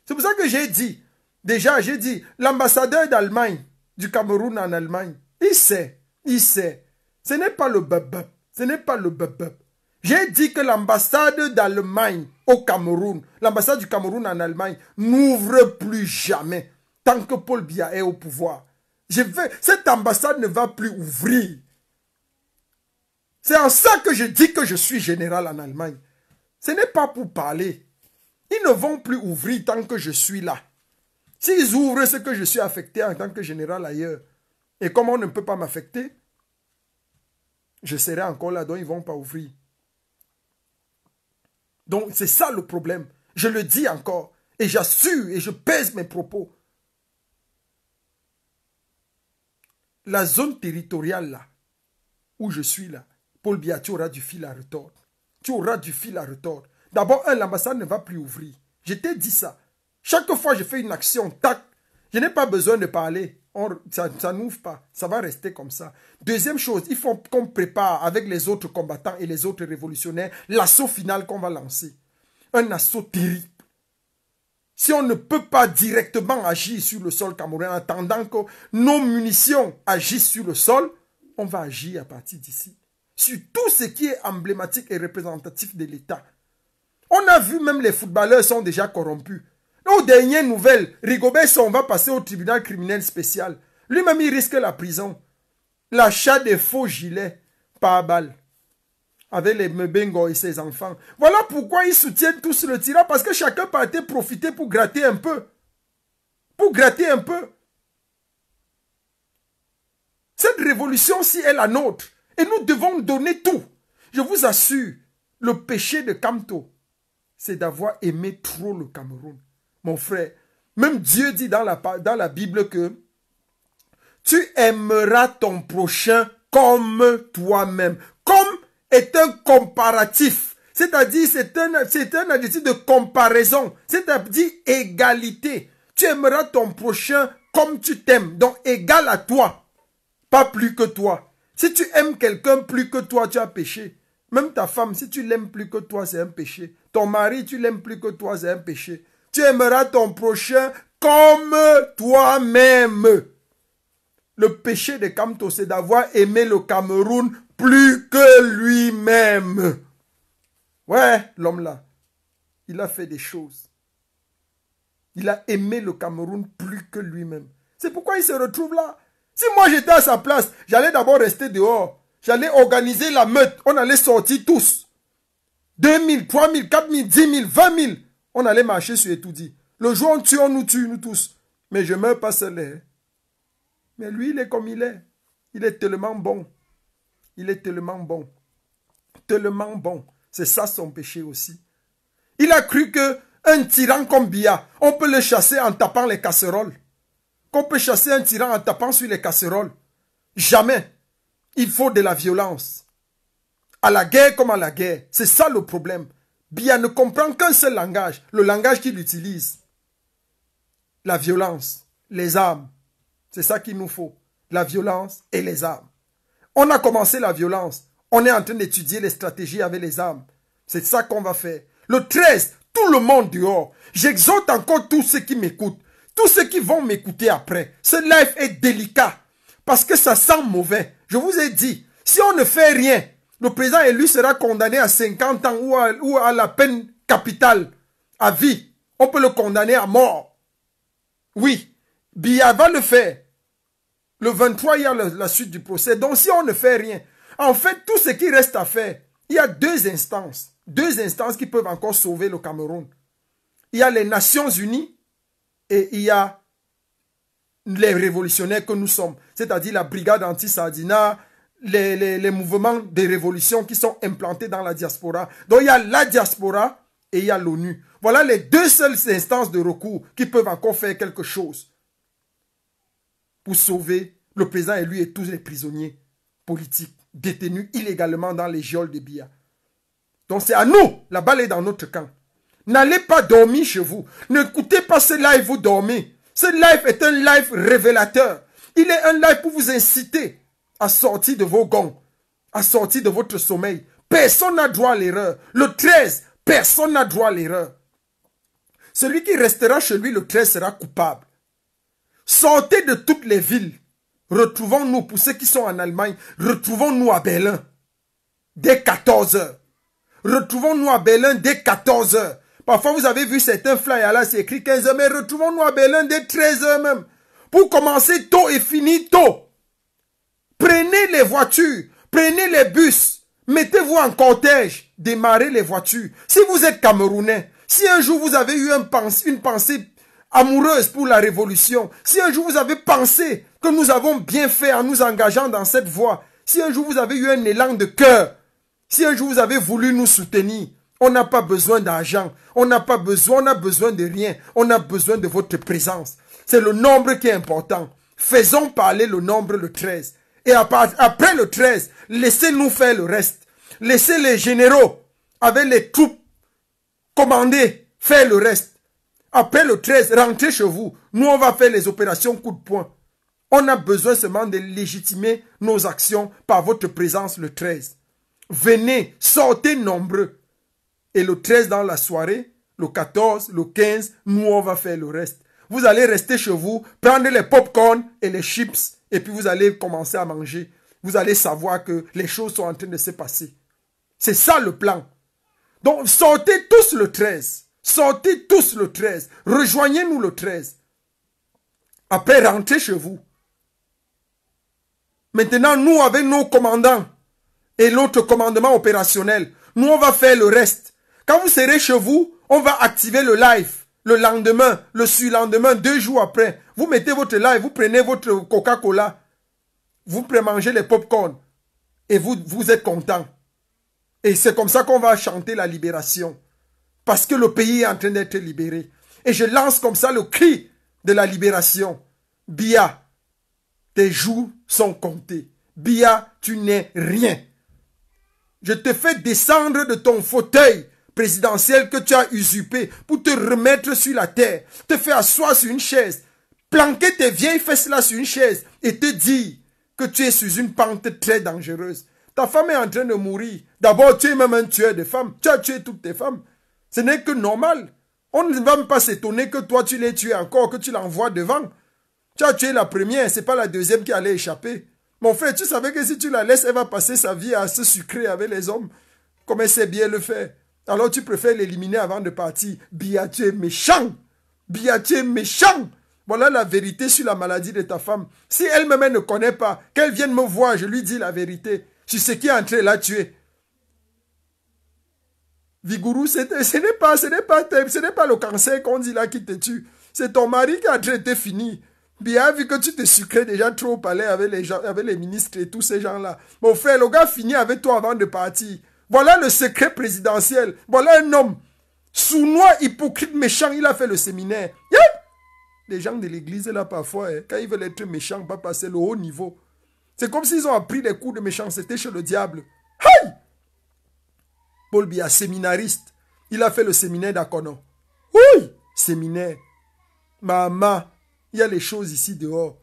C'est pour ça que j'ai dit, déjà, j'ai dit, l'ambassadeur d'Allemagne, du Cameroun en Allemagne, il sait. Ce n'est pas le bub-bub. Ce n'est pas le bub-bub. J'ai dit que l'ambassade d'Allemagne au Cameroun, l'ambassade du Cameroun en Allemagne, n'ouvre plus jamais tant que Paul Biya est au pouvoir. Cette ambassade ne va plus ouvrir. C'est en ça que je dis que je suis général en Allemagne. Ce n'est pas pour parler. Ils ne vont plus ouvrir tant que je suis là. S'ils ouvrent, c'est que je suis affecté en tant que général ailleurs. Et comme on ne peut pas m'affecter, je serai encore là, donc ils ne vont pas ouvrir. Donc c'est ça le problème. Je le dis encore. Et j'assure et je pèse mes propos. La zone territoriale là, où je suis là, Paul Biya, tu auras du fil à retordre. Tu auras du fil à retordre. D'abord, l'ambassade ne va plus ouvrir. Je t'ai dit ça. Chaque fois que je fais une action, tac, je n'ai pas besoin de parler. Ça n'ouvre pas. Ça va rester comme ça. Deuxième chose, il faut qu'on prépare avec les autres combattants et les autres révolutionnaires l'assaut final qu'on va lancer. Un assaut terrible. Si on ne peut pas directement agir sur le sol camerounais en attendant que nos munitions agissent sur le sol, on va agir à partir d'ici. Sur tout ce qui est emblématique et représentatif de l'État. On a vu même les footballeurs sont déjà corrompus. Aux dernières nouvelles, Rigobert Song va passer au tribunal criminel spécial. Lui-même, il risque la prison. L'achat des faux gilets par balle. Avec les Mebengo et ses enfants. Voilà pourquoi ils soutiennent tous le tyran. Parce que chacun partait profiter pour gratter un peu. Pour gratter un peu. Cette révolution-ci est la nôtre. Et nous devons donner tout. Je vous assure, le péché de Kamto, c'est d'avoir aimé trop le Cameroun. Mon frère, même Dieu dit dans la Bible que tu aimeras ton prochain comme toi-même. Comme est un comparatif. C'est-à-dire, c'est un adjectif de comparaison. C'est-à-dire égalité. Tu aimeras ton prochain comme tu t'aimes. Donc, égal à toi. Pas plus que toi. Si tu aimes quelqu'un plus que toi, tu as péché. Même ta femme, si tu l'aimes plus que toi, c'est un péché. Ton mari, tu l'aimes plus que toi, c'est un péché. Tu aimeras ton prochain comme toi-même. Le péché de Kamto, c'est d'avoir aimé le Cameroun plus que lui-même. Ouais, l'homme là, il a fait des choses. Il a aimé le Cameroun plus que lui-même. C'est pourquoi il se retrouve là. Si moi j'étais à sa place, j'allais d'abord rester dehors. J'allais organiser la meute. On allait sortir tous. 2000, 3000, 4000, 10 000, 20 000. On allait marcher sur Etoudi. Le jour où on nous tue, nous tous. Mais je ne meurs pas seul. Mais lui, il est comme il est. Il est tellement bon. Il est tellement bon. Tellement bon. C'est ça son péché aussi. Il a cru que un tyran comme Biya, on peut le chasser en tapant les casseroles. Qu'on peut chasser un tyran en tapant sur les casseroles. Jamais. Il faut de la violence. À la guerre comme à la guerre. C'est ça le problème. Biya ne comprend qu'un seul langage. Le langage qu'il utilise. La violence. Les armes. C'est ça qu'il nous faut. La violence et les armes. On a commencé la violence. On est en train d'étudier les stratégies avec les armes. C'est ça qu'on va faire. Le 13, tout le monde dehors. J'exhorte encore tous ceux qui m'écoutent. Tous ceux qui vont m'écouter après. Ce live est délicat. Parce que ça sent mauvais. Je vous ai dit, si on ne fait rien, le président élu sera condamné à 50 ans ou à la peine capitale, à vie. On peut le condamner à mort. Oui, Biya va le faire. Le 23, il y a la suite du procès. Donc si on ne fait rien, en fait, tout ce qui reste à faire, il y a deux instances. Deux instances qui peuvent encore sauver le Cameroun. Il y a les Nations Unies et il y a les révolutionnaires que nous sommes. C'est-à-dire la brigade anti-Sardina, les mouvements de révolution qui sont implantés dans la diaspora. Donc il y a la diaspora et il y a l'ONU. Voilà les deux seules instances de recours qui peuvent encore faire quelque chose pour sauver le président élu et tous les prisonniers politiques détenus illégalement dans les geôles de Biya. Donc c'est à nous, la balle est dans notre camp. N'allez pas dormir chez vous. N'écoutez pas ce live, vous dormez. Ce live est un live révélateur. Il est un live pour vous inciter à sortir de vos gonds, à sortir de votre sommeil. Personne n'a droit à l'erreur. Le 13, personne n'a droit à l'erreur. Celui qui restera chez lui le 13 sera coupable. Sortez de toutes les villes. Retrouvons-nous, pour ceux qui sont en Allemagne, retrouvons-nous à Berlin dès 14 h. Retrouvons-nous à Berlin dès 14 h. Parfois, vous avez vu certains flyers là, c'est écrit 15 h, mais retrouvons-nous à Berlin dès 13 h même. Pour commencer tôt et finir tôt. Prenez les voitures, prenez les bus, mettez-vous en cortège, démarrez les voitures. Si vous êtes Camerounais, si un jour vous avez eu une pensée amoureuse pour la révolution, si un jour vous avez pensé que nous avons bien fait en nous engageant dans cette voie, si un jour vous avez eu un élan de cœur, si un jour vous avez voulu nous soutenir, on n'a pas besoin d'argent, on a besoin de rien, on a besoin de votre présence. C'est le nombre qui est important. Faisons parler le nombre le 13. Et après le 13, laissez-nous faire le reste. Laissez les généraux avec les troupes commandées faire le reste. Après le 13, rentrez chez vous. Nous, on va faire les opérations coup de poing. On a besoin seulement de légitimer nos actions par votre présence le 13. Venez, sortez nombreux. Et le 13 dans la soirée, le 14, le 15, nous, on va faire le reste. Vous allez rester chez vous, prendre les pop-corn et les chips, et puis vous allez commencer à manger. Vous allez savoir que les choses sont en train de se passer. C'est ça le plan. Donc, sortez tous le 13. Sortez tous le 13. Rejoignez-nous le 13. Après, rentrez chez vous. Maintenant, nous, avec nos commandants et notre commandement opérationnel, nous, on va faire le reste. Quand vous serez chez vous, on va activer le live. Le lendemain, le surlendemain, 2 jours après, vous mettez votre live, vous prenez votre Coca-Cola, vous mangez les pop-corn et vous êtes content. Et c'est comme ça qu'on va chanter la libération. Parce que le pays est en train d'être libéré. Et je lance comme ça le cri de la libération. Biya, tes jours sont comptés. Biya, tu n'es rien. Je te fais descendre de ton fauteuil présidentiel que tu as usurpé pour te remettre sur la terre. Te faire asseoir sur une chaise. Planquer tes vieilles fesses là sur une chaise et te dire que tu es sur une pente très dangereuse. Ta femme est en train de mourir. D'abord, tu es même un tueur de femmes. Tu as tué toutes tes femmes. Ce n'est que normal. On ne va même pas s'étonner que toi, tu l'aies tué encore, que tu l'envoies devant. Tu as tué la première, ce n'est pas la deuxième qui allait échapper. Mon frère, tu savais que si tu la laisses, elle va passer sa vie à se sucrer avec les hommes, comme elle sait bien le faire. Alors tu préfères l'éliminer avant de partir. Biya, tu es méchant. Biya, tu es méchant. Voilà la vérité sur la maladie de ta femme. Si elle-même ne connaît pas, qu'elle vienne me voir, je lui dis la vérité. Sur ce qui est en train de la tuer. Vigourou, ce n'est pas le cancer qu'on dit là qui te tue. C'est ton mari qui est en train de te finir. Bien vu que tu te sucrais déjà trop au palais avec les gens, avec les ministres et tous ces gens-là. Mon frère, le gars finit avec toi avant de partir. Voilà le secret présidentiel. Voilà un homme sournois, hypocrite, méchant. Il a fait le séminaire. Yeah! Les gens de l'église, là, parfois, quand ils veulent être méchants, pas passer le haut niveau. C'est comme s'ils ont appris des cours de méchanceté chez le diable. Hey! Paul Biya, séminariste. Il a fait le séminaire d'Akono. Oui! Séminaire. Maman. Il y a les choses ici dehors.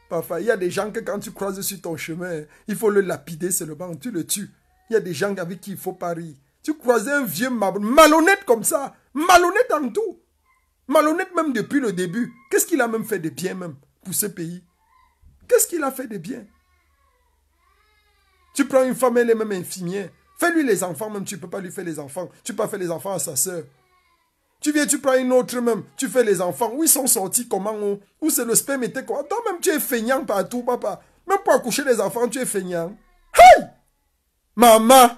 Parfois, il y a des gens que quand tu croises sur ton chemin, il faut le lapider seulement, tu le tues. Il y a des gens avec qui il faut pas rire. Tu croises un vieux malhonnête comme ça, malhonnête en tout. Malhonnête même depuis le début. Qu'est-ce qu'il a même fait de bien même pour ce pays? Qu'est-ce qu'il a fait de bien? Tu prends une femme, elle est même infirmière. Fais-lui les enfants même, tu ne peux pas lui faire les enfants. Tu peux pas faire les enfants à sa sœur. Tu viens, tu prends une autre même, tu fais les enfants. Où ils sont sortis, comment? Où c'est le sperme était quoi? Toi-même, tu es feignant partout, papa. Même pour accoucher les enfants, tu es feignant. Hey! Maman!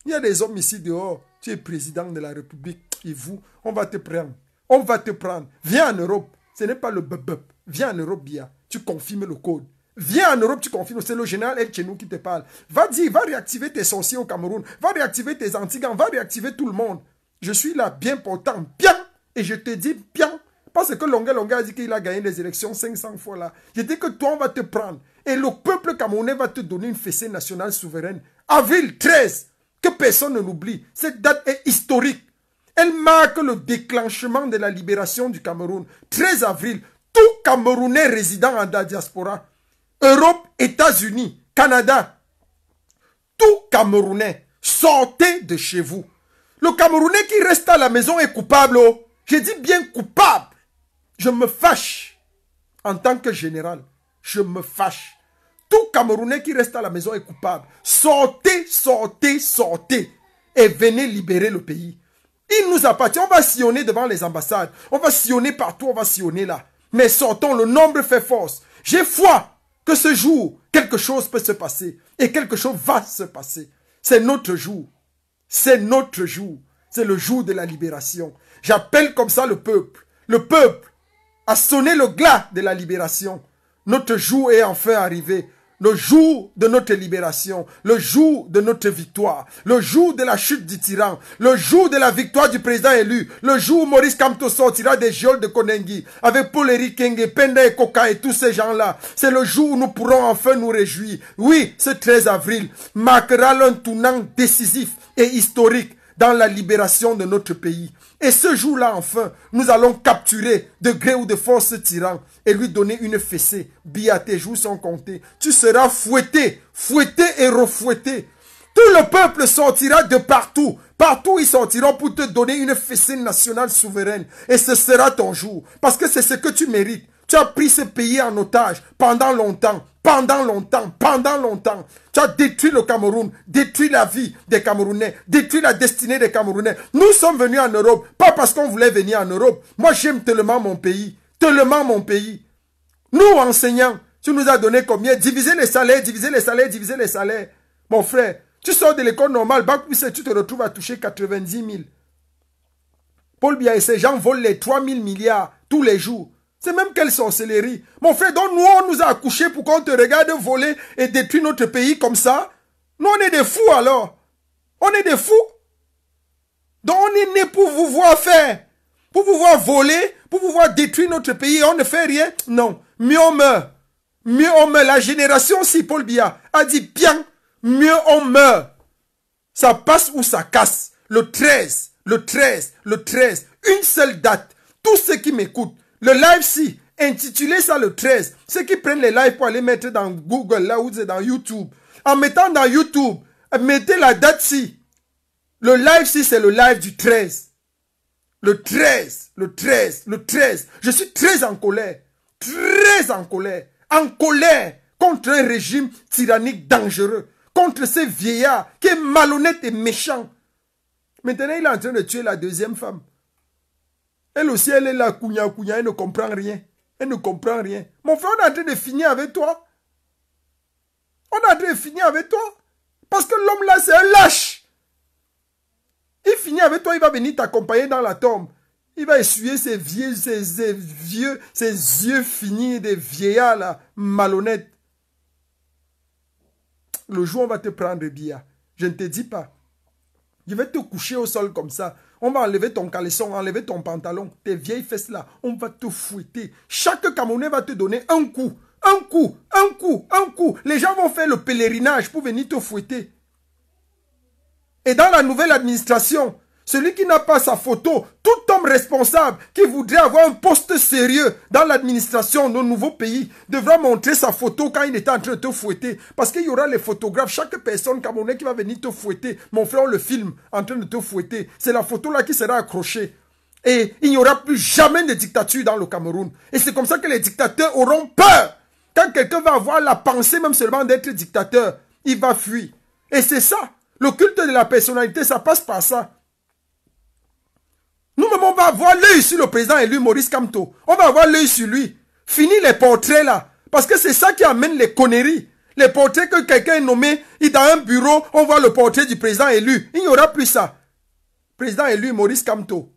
Il y a des hommes ici dehors. Tu es président de la République. Et vous, on va te prendre. On va te prendre. Viens en Europe. Ce n'est pas le bub-bub. Viens en Europe, Biya. Tu confirmes le code. Viens en Europe, tu confirmes. C'est le général El Chenou qui te parle. Va dire, va réactiver tes sorciers au Cameroun. Va réactiver tes antigans. Va réactiver tout le monde. Je suis là, bien portant, bien. Et je te dis bien. Parce que Longa a dit qu'il a gagné les élections 500 fois là. Je dis que toi, on va te prendre. Et le peuple camerounais va te donner une fessée nationale souveraine. Avril 13, que personne ne l'oublie. Cette date est historique. Elle marque le déclenchement de la libération du Cameroun. 13 avril, tout Camerounais résidant en la diaspora, Europe, États-Unis, Canada, tout Camerounais, sortez de chez vous. Le Camerounais qui reste à la maison est coupable. Oh. Je dis bien coupable. Je me fâche. En tant que général, je me fâche. Tout Camerounais qui reste à la maison est coupable. Sortez, sortez, sortez. Et venez libérer le pays. Il nous appartient. On va sillonner devant les ambassades. On va sillonner partout. On va sillonner là. Mais sortons. Le nombre fait force. J'ai foi que ce jour, quelque chose peut se passer. Et quelque chose va se passer. C'est notre jour. C'est notre jour. C'est le jour de la libération. J'appelle comme ça le peuple. Le peuple a sonné le glas de la libération. Notre jour est enfin arrivé. Le jour de notre libération. Le jour de notre victoire. Le jour de la chute du tyran. Le jour de la victoire du président élu. Le jour où Maurice Kamto sortira des geôles de Konengi. Avec Paul-Éric Kenge, Penda et Koka et tous ces gens-là. C'est le jour où nous pourrons enfin nous réjouir. Oui, ce 13 avril marquera un tournant décisif et historique dans la libération de notre pays. Et ce jour-là, enfin, nous allons capturer de gré ou de force ce tyran et lui donner une fessée. Biya, tes jours sont comptés. Tu seras fouetté, fouetté et refouetté. Tout le peuple sortira de partout. Partout ils sortiront pour te donner une fessée nationale souveraine. Et ce sera ton jour. Parce que c'est ce que tu mérites. Tu as pris ce pays en otage pendant longtemps. Pendant longtemps, pendant longtemps, tu as détruit le Cameroun, détruit la vie des Camerounais, détruit la destinée des Camerounais. Nous sommes venus en Europe, pas parce qu'on voulait venir en Europe. Moi, j'aime tellement mon pays, tellement mon pays. Nous, enseignants, tu nous as donné combien? Diviser les salaires, diviser les salaires, diviser les salaires. Mon frère, tu sors de l'école normale, bac plus tu te retrouves à toucher 90 000. Paul Biya et ses gens volent les 3 000 milliards tous les jours. C'est même quelle sorcellerie. Mon frère, donc nous, on nous a accouchés pour qu'on te regarde voler et détruire notre pays comme ça. Nous, on est des fous alors. On est des fous. Donc on est né pour vous voir faire. Pour vous voir voler, pour vous voir détruire notre pays et on ne fait rien. Non. Mieux on meurt. Mieux on meurt. La génération, si Paul Biya a dit bien, mieux on meurt. Ça passe ou ça casse. Le 13, le 13, le 13. Une seule date. Tous ceux qui m'écoutent. Le live-ci, intitulé ça le 13. Ceux qui prennent les lives pour aller mettre dans Google, là où c'est dans YouTube. En mettant dans YouTube, mettez la date-ci. Le live-ci, c'est le live du 13. Le 13, le 13, le 13. Je suis très en colère. Très en colère. En colère contre un régime tyrannique dangereux. Contre ces vieillards qui est malhonnête et méchant. Maintenant, il est en train de tuer la deuxième femme. Elle aussi, elle est là, kounya, kounya, elle ne comprend rien. Elle ne comprend rien. Mon frère, on est en train de finir avec toi. On est en train de finir avec toi. Parce que l'homme là, c'est un lâche. Il finit avec toi, il va venir t'accompagner dans la tombe. Il va essuyer ses yeux finis, des vieillards là, malhonnêtes. Le jour où on va te prendre, Biya, je ne te dis pas. Je vais te coucher au sol comme ça. On va enlever ton caleçon, enlever ton pantalon, tes vieilles fesses là. On va te fouetter. Chaque Camerounais va te donner un coup. Un coup, un coup, un coup. Les gens vont faire le pèlerinage pour venir te fouetter. Et dans la nouvelle administration, celui qui n'a pas sa photo, tout homme responsable qui voudrait avoir un poste sérieux dans l'administration de nos nouveaux pays devra montrer sa photo quand il était en train de te fouetter. Parce qu'il y aura les photographes, chaque personne camerounaise qui va venir te fouetter. Mon frère, on le filme en train de te fouetter. C'est la photo là qui sera accrochée. Et il n'y aura plus jamais de dictature dans le Cameroun. Et c'est comme ça que les dictateurs auront peur. Quand quelqu'un va avoir la pensée même seulement d'être dictateur, il va fuir. Et c'est ça. Le culte de la personnalité, ça passe par ça. Nous-mêmes, on va avoir l'œil sur le président élu Maurice Kamto. On va avoir l'œil sur lui. Fini les portraits là. Parce que c'est ça qui amène les conneries. Les portraits que quelqu'un est nommé, il est dans un bureau, on voit le portrait du président élu. Il n'y aura plus ça. Président élu Maurice Kamto.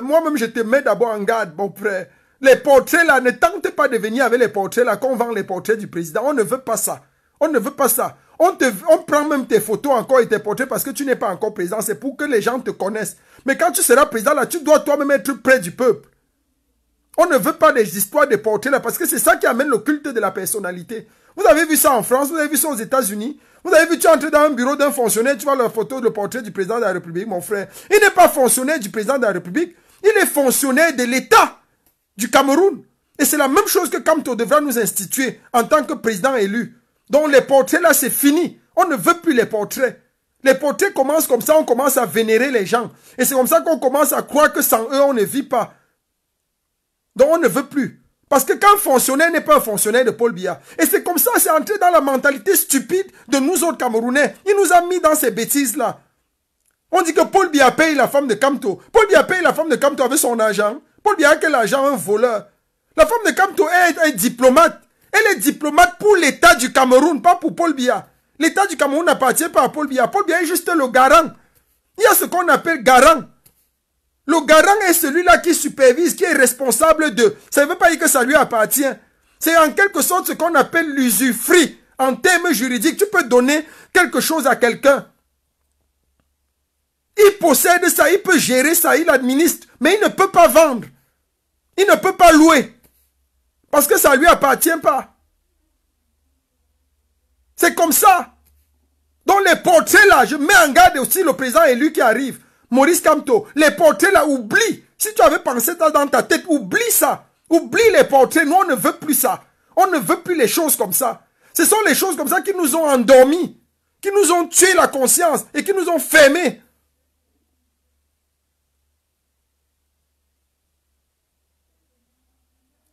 Moi-même, je te mets d'abord en garde, mon frère. Les portraits là, ne tente pas de venir avec les portraits là, qu'on vend les portraits du président. On ne veut pas ça. On ne veut pas ça. On prend même tes photos encore et tes portraits parce que tu n'es pas encore président. C'est pour que les gens te connaissent. Mais quand tu seras président là, tu dois toi-même être près du peuple. On ne veut pas des histoires de portraits là parce que c'est ça qui amène le culte de la personnalité. Vous avez vu ça en France, vous avez vu ça aux États-Unis. Vous avez vu, tu entres dans un bureau d'un fonctionnaire, tu vois la photo, le portrait du président de la République, mon frère. Il n'est pas fonctionnaire du président de la République. Il est fonctionnaire de l'État du Cameroun. Et c'est la même chose que Kamto devra nous instituer en tant que président élu. Donc les portraits là, c'est fini. On ne veut plus les portraits. Les portraits commencent comme ça, on commence à vénérer les gens. Et c'est comme ça qu'on commence à croire que sans eux, on ne vit pas. Donc on ne veut plus. Parce que quand un fonctionnaire n'est pas un fonctionnaire de Paul Biya. Et c'est comme ça, c'est entré dans la mentalité stupide de nous autres Camerounais. Il nous a mis dans ces bêtises-là. On dit que Paul Biya paye la femme de Kamto. Paul Biya paye la femme de Kamto avec son argent. Paul Biya a quel argent? Un voleur. La femme de Kamto est diplomate. Elle est diplomate pour l'État du Cameroun, pas pour Paul Biya. L'État du Cameroun n'appartient pas à Paul Biya. Paul Biya est juste le garant. Il y a ce qu'on appelle garant. Le garant est celui-là qui supervise, qui est responsable de. Ça ne veut pas dire que ça lui appartient. C'est en quelque sorte ce qu'on appelle l'usufruit. En termes juridiques, tu peux donner quelque chose à quelqu'un. Il possède ça, il peut gérer ça, il administre. Mais il ne peut pas vendre. Il ne peut pas louer. Parce que ça ne lui appartient pas. C'est comme ça. Dans les portraits là, je mets en garde aussi le président élu qui arrive. Maurice Kamto, les portraits là, oublie. Si tu avais pensé ça dans ta tête, oublie ça. Oublie les portraits. Nous, on ne veut plus ça. On ne veut plus les choses comme ça. Ce sont les choses comme ça qui nous ont endormis, qui nous ont tué la conscience et qui nous ont fermés.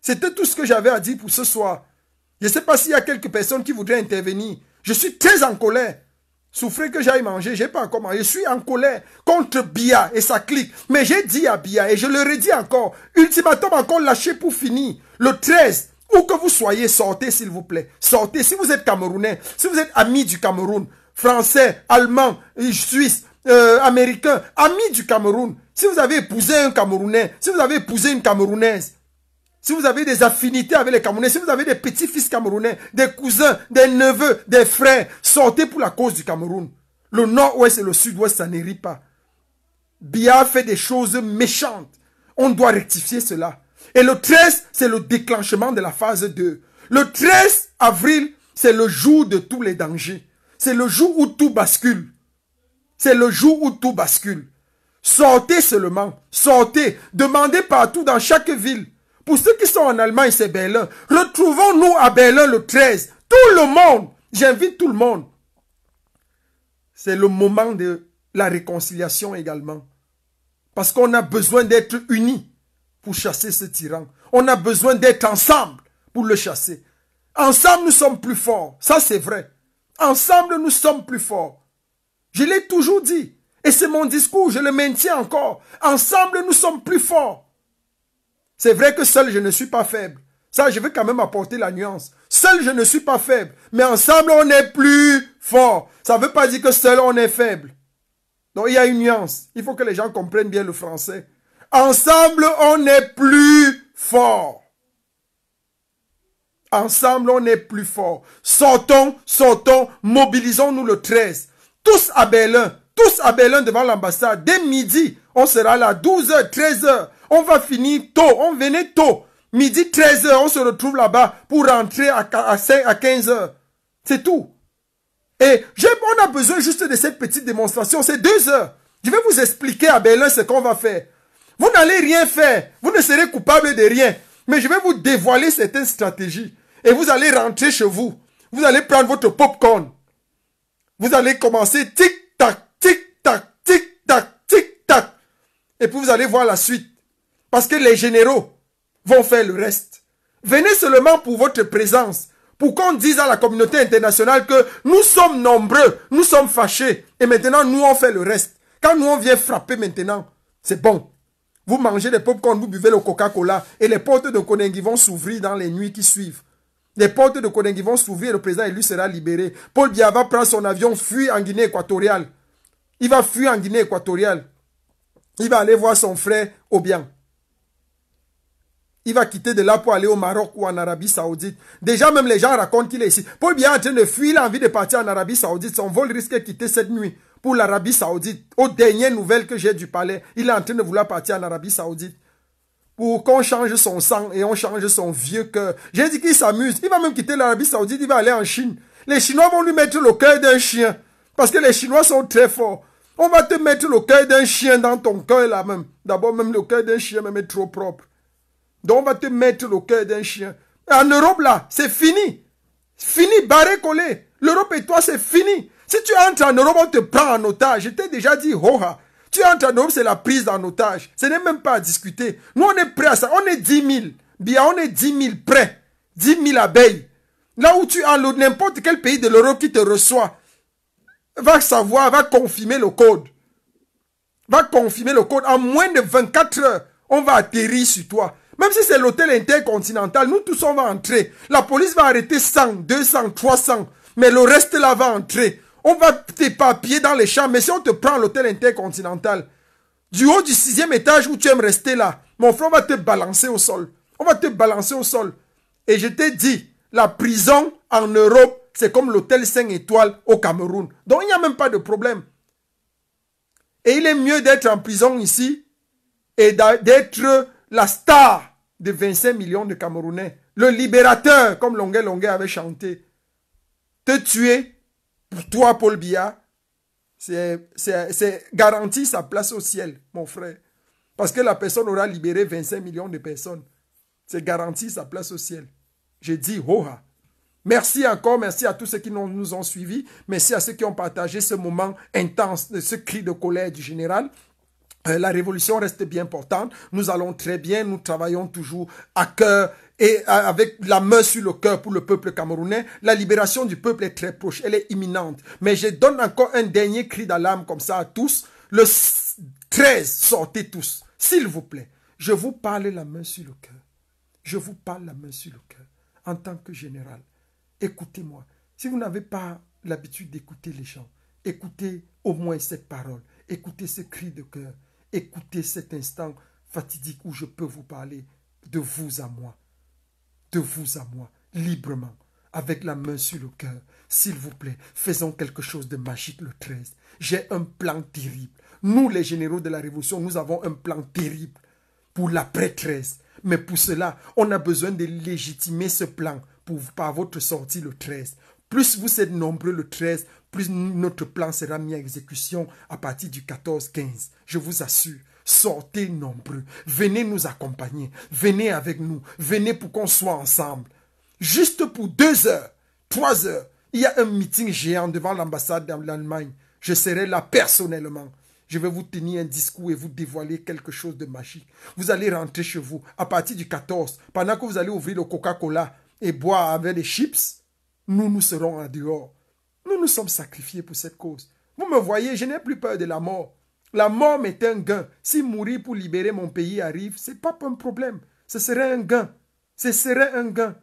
C'était tout ce que j'avais à dire pour ce soir. Je ne sais pas s'il y a quelques personnes qui voudraient intervenir. Je suis très en colère. Souffrez que j'aille manger, je n'ai pas encore mangé. Je suis en colère contre Biya et sa clique. Mais j'ai dit à Biya, et je le redis encore, ultimatum encore lâché pour finir. Le 13, où que vous soyez, sortez s'il vous plaît. Sortez. Si vous êtes Camerounais, si vous êtes amis du Cameroun, Français, Allemands, Suisses, Américains, amis du Cameroun. Si vous avez épousé un Camerounais, si vous avez épousé une Camerounaise, si vous avez des affinités avec les Camerounais, si vous avez des petits-fils camerounais, des cousins, des neveux, des frères, sortez pour la cause du Cameroun. Le nord-ouest et le sud-ouest, ça n'érit pas. Biya fait des choses méchantes. On doit rectifier cela. Et le 13, c'est le déclenchement de la phase 2. Le 13 avril, c'est le jour de tous les dangers. C'est le jour où tout bascule. C'est le jour où tout bascule. Sortez seulement. Sortez. Demandez partout dans chaque ville. Pour ceux qui sont en Allemagne, c'est Berlin. Retrouvons-nous à Berlin le 13. Tout le monde. J'invite tout le monde. C'est le moment de la réconciliation également. Parce qu'on a besoin d'être unis pour chasser ce tyran. On a besoin d'être ensemble pour le chasser. Ensemble, nous sommes plus forts. Ça, c'est vrai. Ensemble, nous sommes plus forts. Je l'ai toujours dit. Et c'est mon discours, je le maintiens encore. Ensemble, nous sommes plus forts. C'est vrai que seul, je ne suis pas faible. Ça, je veux quand même apporter la nuance. Seul, je ne suis pas faible. Mais ensemble, on est plus fort. Ça ne veut pas dire que seul, on est faible. Donc, il y a une nuance. Il faut que les gens comprennent bien le français. Ensemble, on est plus fort. Ensemble, on est plus fort. Sortons, sortons, mobilisons-nous le 13. Tous à Berlin devant l'ambassade. Dès midi, on sera là, 12h, 13h. On va finir tôt, on venait tôt. Midi, 13h, on se retrouve là-bas pour rentrer à 15h. C'est tout. Et on a besoin juste de cette petite démonstration. C'est 2 heures. Je vais vous expliquer à Berlin ce qu'on va faire. Vous n'allez rien faire. Vous ne serez coupable de rien. Mais je vais vous dévoiler certaines stratégies. Et vous allez rentrer chez vous. Vous allez prendre votre popcorn. Vous allez commencer tic-tac, tic-tac, tic-tac, tic-tac. Et puis vous allez voir la suite. Parce que les généraux vont faire le reste. Venez seulement pour votre présence. Pour qu'on dise à la communauté internationale que nous sommes nombreux, nous sommes fâchés. Et maintenant, nous, on fait le reste. Quand nous, on vient frapper maintenant, c'est bon. Vous mangez des popcorn, vous buvez le Coca-Cola. Et les portes de Konengi vont s'ouvrir dans les nuits qui suivent. Les portes de Konengi vont s'ouvrir et le président élu sera libéré. Paul Biya va prendre son avion, fuir en Guinée équatoriale. Il va fuir en Guinée équatoriale. Il va aller voir son frère Obiang. Il va quitter de là pour aller au Maroc ou en Arabie Saoudite. Déjà, même les gens racontent qu'il est ici. Paul Biya est en train de fuir, il a envie de partir en Arabie Saoudite. Son vol risque de quitter cette nuit pour l'Arabie Saoudite. Aux dernières nouvelles que j'ai du palais, il est en train de vouloir partir en Arabie Saoudite. Pour qu'on change son sang et on change son vieux cœur. J'ai dit qu'il s'amuse. Il va même quitter l'Arabie Saoudite, il va aller en Chine. Les Chinois vont lui mettre le cœur d'un chien. Parce que les Chinois sont très forts. On va te mettre le cœur d'un chien dans ton cœur là même. D'abord, même le cœur d'un chien même est trop propre. Donc, on va te mettre le cœur d'un chien. En Europe, là, c'est fini. Fini, barré, collé. L'Europe et toi, c'est fini. Si tu entres en Europe, on te prend en otage. Je t'ai déjà dit, hoha. Tu entres en Europe, c'est la prise en otage. Ce n'est même pas à discuter. Nous, on est prêts à ça. On est 10 000. Bien, on est 10 000 prêts. 10 000 abeilles. Là où tu as n'importe quel pays de l'Europe qui te reçoit, va savoir, va confirmer le code. Va confirmer le code. En moins de 24 heures, on va atterrir sur toi. Même si c'est l'hôtel intercontinental, nous tous on va entrer. La police va arrêter 100, 200, 300. Mais le reste là va entrer. On va t'éparpiller dans les champs. Mais si on te prend l'hôtel intercontinental, du haut du 6e étage où tu aimes rester là, mon frère va te balancer au sol. On va te balancer au sol. Et je t'ai dit, la prison en Europe, c'est comme l'hôtel 5 étoiles au Cameroun. Donc il n'y a même pas de problème. Et il est mieux d'être en prison ici et d'être la star de 25 millions de Camerounais. Le libérateur, comme Longuet Longuet avait chanté. Te tuer, pour toi, Paul Biya, c'est garanti sa place au ciel, mon frère. Parce que la personne aura libéré 25 millions de personnes. C'est garanti sa place au ciel. J'ai dit, hoha. Merci encore, merci à tous ceux qui nous ont suivis. Merci à ceux qui ont partagé ce moment intense, ce cri de colère du général. La révolution reste bien importante. Nous allons très bien. Nous travaillons toujours à cœur et avec la main sur le cœur pour le peuple camerounais. La libération du peuple est très proche. Elle est imminente. Mais je donne encore un dernier cri d'alarme comme ça à tous. Le 13, sortez tous. S'il vous plaît. Je vous parle la main sur le cœur. Je vous parle la main sur le cœur. En tant que général. Écoutez-moi. Si vous n'avez pas l'habitude d'écouter les gens, écoutez au moins cette parole. Écoutez ce cri de cœur. Écoutez cet instant fatidique où je peux vous parler de vous à moi. De vous à moi, librement, avec la main sur le cœur. S'il vous plaît, faisons quelque chose de magique le 13. J'ai un plan terrible. Nous, les généraux de la Révolution, nous avons un plan terrible pour l'après-13. Mais pour cela, on a besoin de légitimer ce plan par votre sortie le 13. Plus vous êtes nombreux le 13, plus notre plan sera mis à exécution à partir du 14-15. Je vous assure, sortez nombreux. Venez nous accompagner. Venez avec nous. Venez pour qu'on soit ensemble. Juste pour 2 heures, 3 heures, il y a un meeting géant devant l'ambassade d'Allemagne. Je serai là personnellement. Je vais vous tenir un discours et vous dévoiler quelque chose de magique. Vous allez rentrer chez vous à partir du 14. Pendant que vous allez ouvrir le Coca-Cola et boire avec des chips, nous serons en dehors. Nous nous sommes sacrifiés pour cette cause. Vous me voyez, je n'ai plus peur de la mort. La mort m'est un gain. Si mourir pour libérer mon pays arrive, ce n'est pas un problème. Ce serait un gain. Ce serait un gain.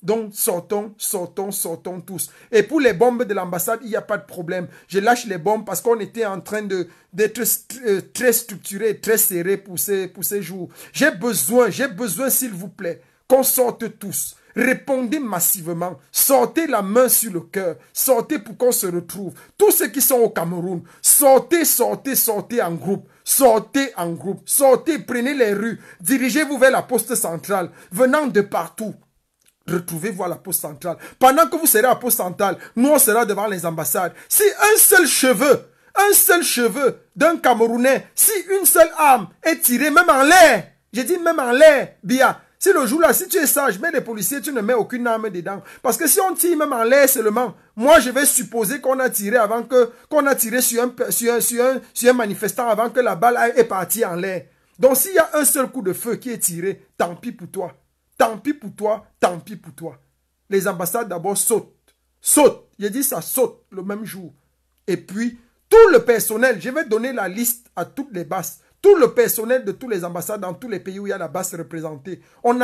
Donc, sortons, sortons, sortons tous. Et pour les bombes de l'ambassade, il n'y a pas de problème. Je lâche les bombes parce qu'on était en train d'être très structuré, très serré pour ces jours. J'ai besoin, s'il vous plaît, qu'on sorte tous. Répondez massivement. Sortez la main sur le cœur. Sortez pour qu'on se retrouve. Tous ceux qui sont au Cameroun, sortez, sortez, sortez en groupe. Sortez en groupe. Sortez, prenez les rues. Dirigez-vous vers la poste centrale. Venant de partout. Retrouvez-vous à la poste centrale. Pendant que vous serez à la poste centrale, nous on sera devant les ambassades. Si un seul cheveu d'un Camerounais, si une seule arme est tirée, même en l'air, j'ai dit même en l'air, Bia, si le jour-là, si tu es sage, mets les policiers, tu ne mets aucune arme dedans. Parce que si on tire même en l'air seulement, moi je vais supposer qu'on a tiré avant que, qu'on a tiré sur un manifestant avant que la balle est partie en l'air. Donc s'il y a un seul coup de feu qui est tiré, tant pis pour toi. Tant pis pour toi, tant pis pour toi. Les ambassades d'abord sautent. Sautent. J'ai dit ça saute le même jour. Et puis, tout le personnel, je vais donner la liste à toutes les bases. Tout le personnel de tous les ambassades dans tous les pays où il y a la base représentée. On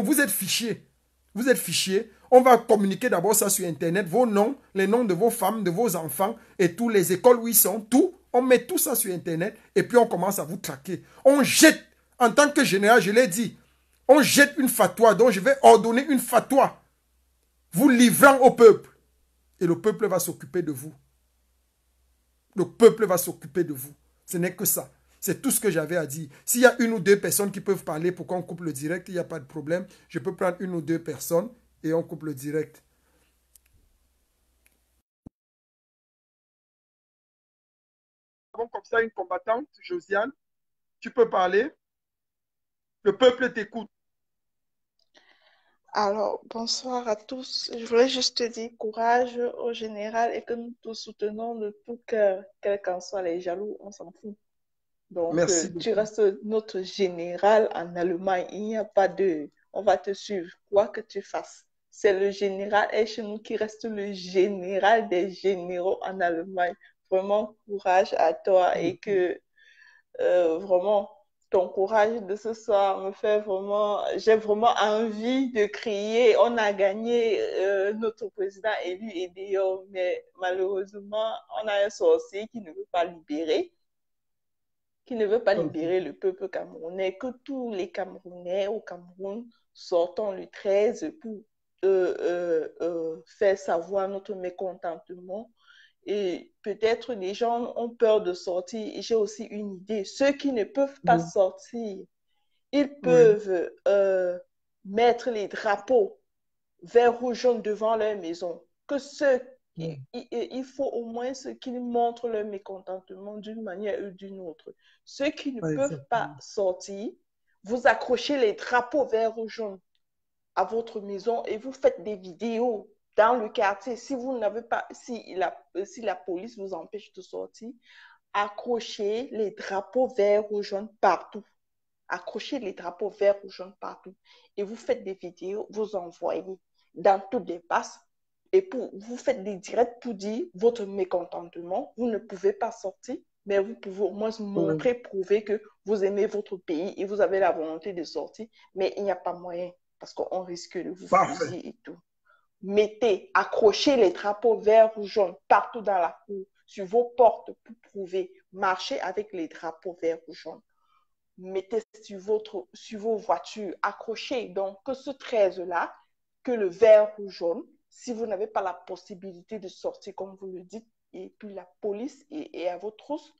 vous êtes fichiers. Vous êtes fichiers. On va communiquer d'abord ça sur Internet. Vos noms, les noms de vos femmes, de vos enfants et toutes les écoles où ils sont. Tout. On met tout ça sur Internet et puis on commence à vous traquer. On jette. En tant que général, je l'ai dit. On jette une fatwa, donc je vais ordonner une fatwa, vous livrant au peuple. Et le peuple va s'occuper de vous. Le peuple va s'occuper de vous. Ce n'est que ça. C'est tout ce que j'avais à dire. S'il y a une ou deux personnes qui peuvent parler pour qu'on coupe le direct, il n'y a pas de problème. Je peux prendre une ou deux personnes et on coupe le direct. Comme ça, une combattante, Josiane, tu peux parler. Le peuple t'écoute. Alors, bonsoir à tous. Je voulais juste te dire courage au général et que nous te soutenons de tout cœur, quels qu'en soient les jaloux, on s'en fout. Donc, Merci tu beaucoup. restes notre général en Allemagne. Il n'y a pas de... On va te suivre, quoi que tu fasses. C'est le général Echenu qui reste le général des généraux en Allemagne. Vraiment, courage à toi et que vraiment, ton courage de ce soir me fait vraiment, j'ai vraiment envie de crier. On a gagné notre président élu et d'ailleurs, mais malheureusement, on a un sorcier qui ne veut pas libérer, le peuple camerounais, que tous les Camerounais au Cameroun sortons le 13 pour faire savoir notre mécontentement et peut-être les gens ont peur de sortir. J'ai aussi une idée. Ceux qui ne peuvent pas Oui, sortir, ils oui, peuvent mettre les drapeaux vert, rouge, jaune devant leur maison. Que ceux, oui. il faut au moins ce qu'ils montrent leur mécontentement d'une manière ou d'une autre. Ceux qui ne Ouais, peuvent pas exactement. sortir, vous accrochez les drapeaux vert, rouge, jaune à votre maison et vous faites des vidéos dans le quartier. Si vous n'avez pas, si la police vous empêche de sortir, accrochez les drapeaux verts ou jaunes partout. Accrochez les drapeaux verts ou jaunes partout. Et vous faites des vidéos, vous envoyez dans toutes les passes. Et vous faites des directs pour dire votre mécontentement. Vous ne pouvez pas sortir, mais vous pouvez au moins Oui. montrer, prouver que vous aimez votre pays et vous avez la volonté de sortir, mais il n'y a pas moyen parce qu'on risque de vous Parfait. fusiller et tout. Mettez, accrochez les drapeaux verts ou jaunes partout dans la cour, sur vos portes pour prouver. Marchez avec les drapeaux verts ou jaunes. Mettez sur vos voitures, accrochez. Donc, que ce 13-là, que le vert ou jaune, si vous n'avez pas la possibilité de sortir, comme vous le dites, et puis la police est à votre trousse,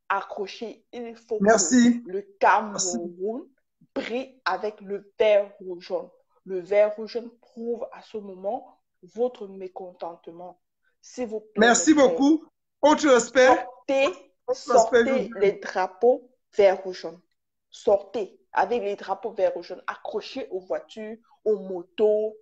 accrochez. Il faut que Merci. le Merci. Cameroun brille avec le vert ou jaune. Le vert ou jaune prouve à ce moment votre mécontentement. S'il vous plaît, mes Merci frères, beaucoup. Autre aspect. Autre aspect, sortez les drapeaux vert ou jaune. Sortez avec les drapeaux vert ou jaune, accrochés aux voitures, aux motos,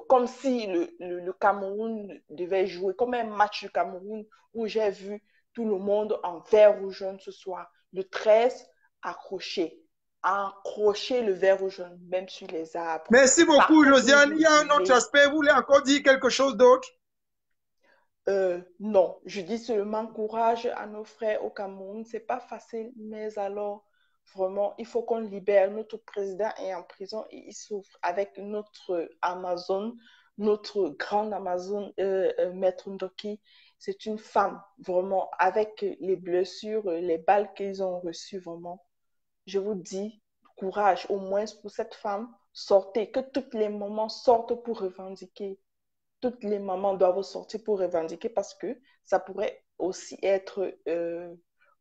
comme si le Cameroun devait jouer, comme un match du Cameroun où j'ai vu tout le monde en vert ou jaune ce soir. Le 13, accroché. Accrocher le vert ou jaune, même sur les arbres. Merci beaucoup, Partout où Josiane. vous Il y a un autre irez. aspect. Vous voulez encore dire quelque chose d'autre? Non, je dis seulement courage à nos frères au Cameroun. C'est pas facile, mais alors vraiment, il faut qu'on libère. Notre président est en prison et il souffre avec notre Amazon. notre grande Amazon, Maître Ndoki, c'est une femme, vraiment, avec les blessures, les balles qu'ils ont reçues, vraiment. Je vous dis, courage, au moins pour cette femme, sortez, que toutes les mamans sortent pour revendiquer. Toutes les mamans doivent sortir pour revendiquer parce que ça pourrait aussi être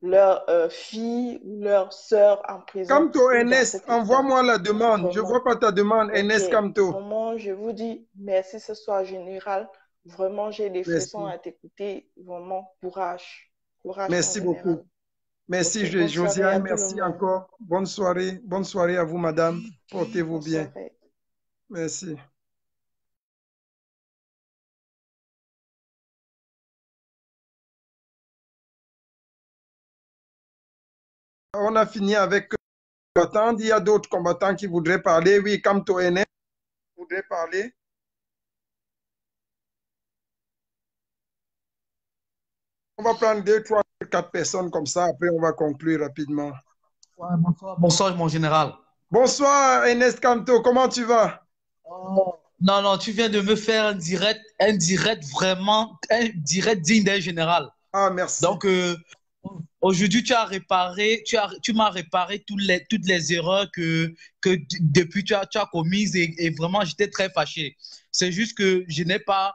leur fille ou leur sœur en prison Kamto ou dans Ernest, cet état. envoie-moi la demande. Je ne vois Vraiment. pas ta demande, Ok. Ernest Kamto. Vraiment, je vous dis merci ce soir, général. Vraiment, j'ai des frissons Merci. à t'écouter. Vraiment, courage. Courage, mon Merci beaucoup. général. Merci, Ok, bonne soirée à Josiane. tout le Merci monde. encore. Bonne soirée. Bonne soirée à vous, madame. Portez-vous Bonne bien. soirée. Merci. On a fini avec combattants. Il y a d'autres combattants qui voudraient parler. Oui, Kamto Ernest voudrait parler. On va prendre 2, 3, 4 personnes comme ça. Après, on va conclure rapidement. Ouais, bonsoir, bonsoir, mon général. Bonsoir, Ernest Kamto. Comment tu vas? Oh, non, non, tu viens de me faire un direct vraiment, un direct digne d'un général. Ah, merci. Donc, aujourd'hui, tu m'as réparé toutes les erreurs depuis tu as commises et vraiment, j'étais très fâché. C'est juste que Oui. je n'ai pas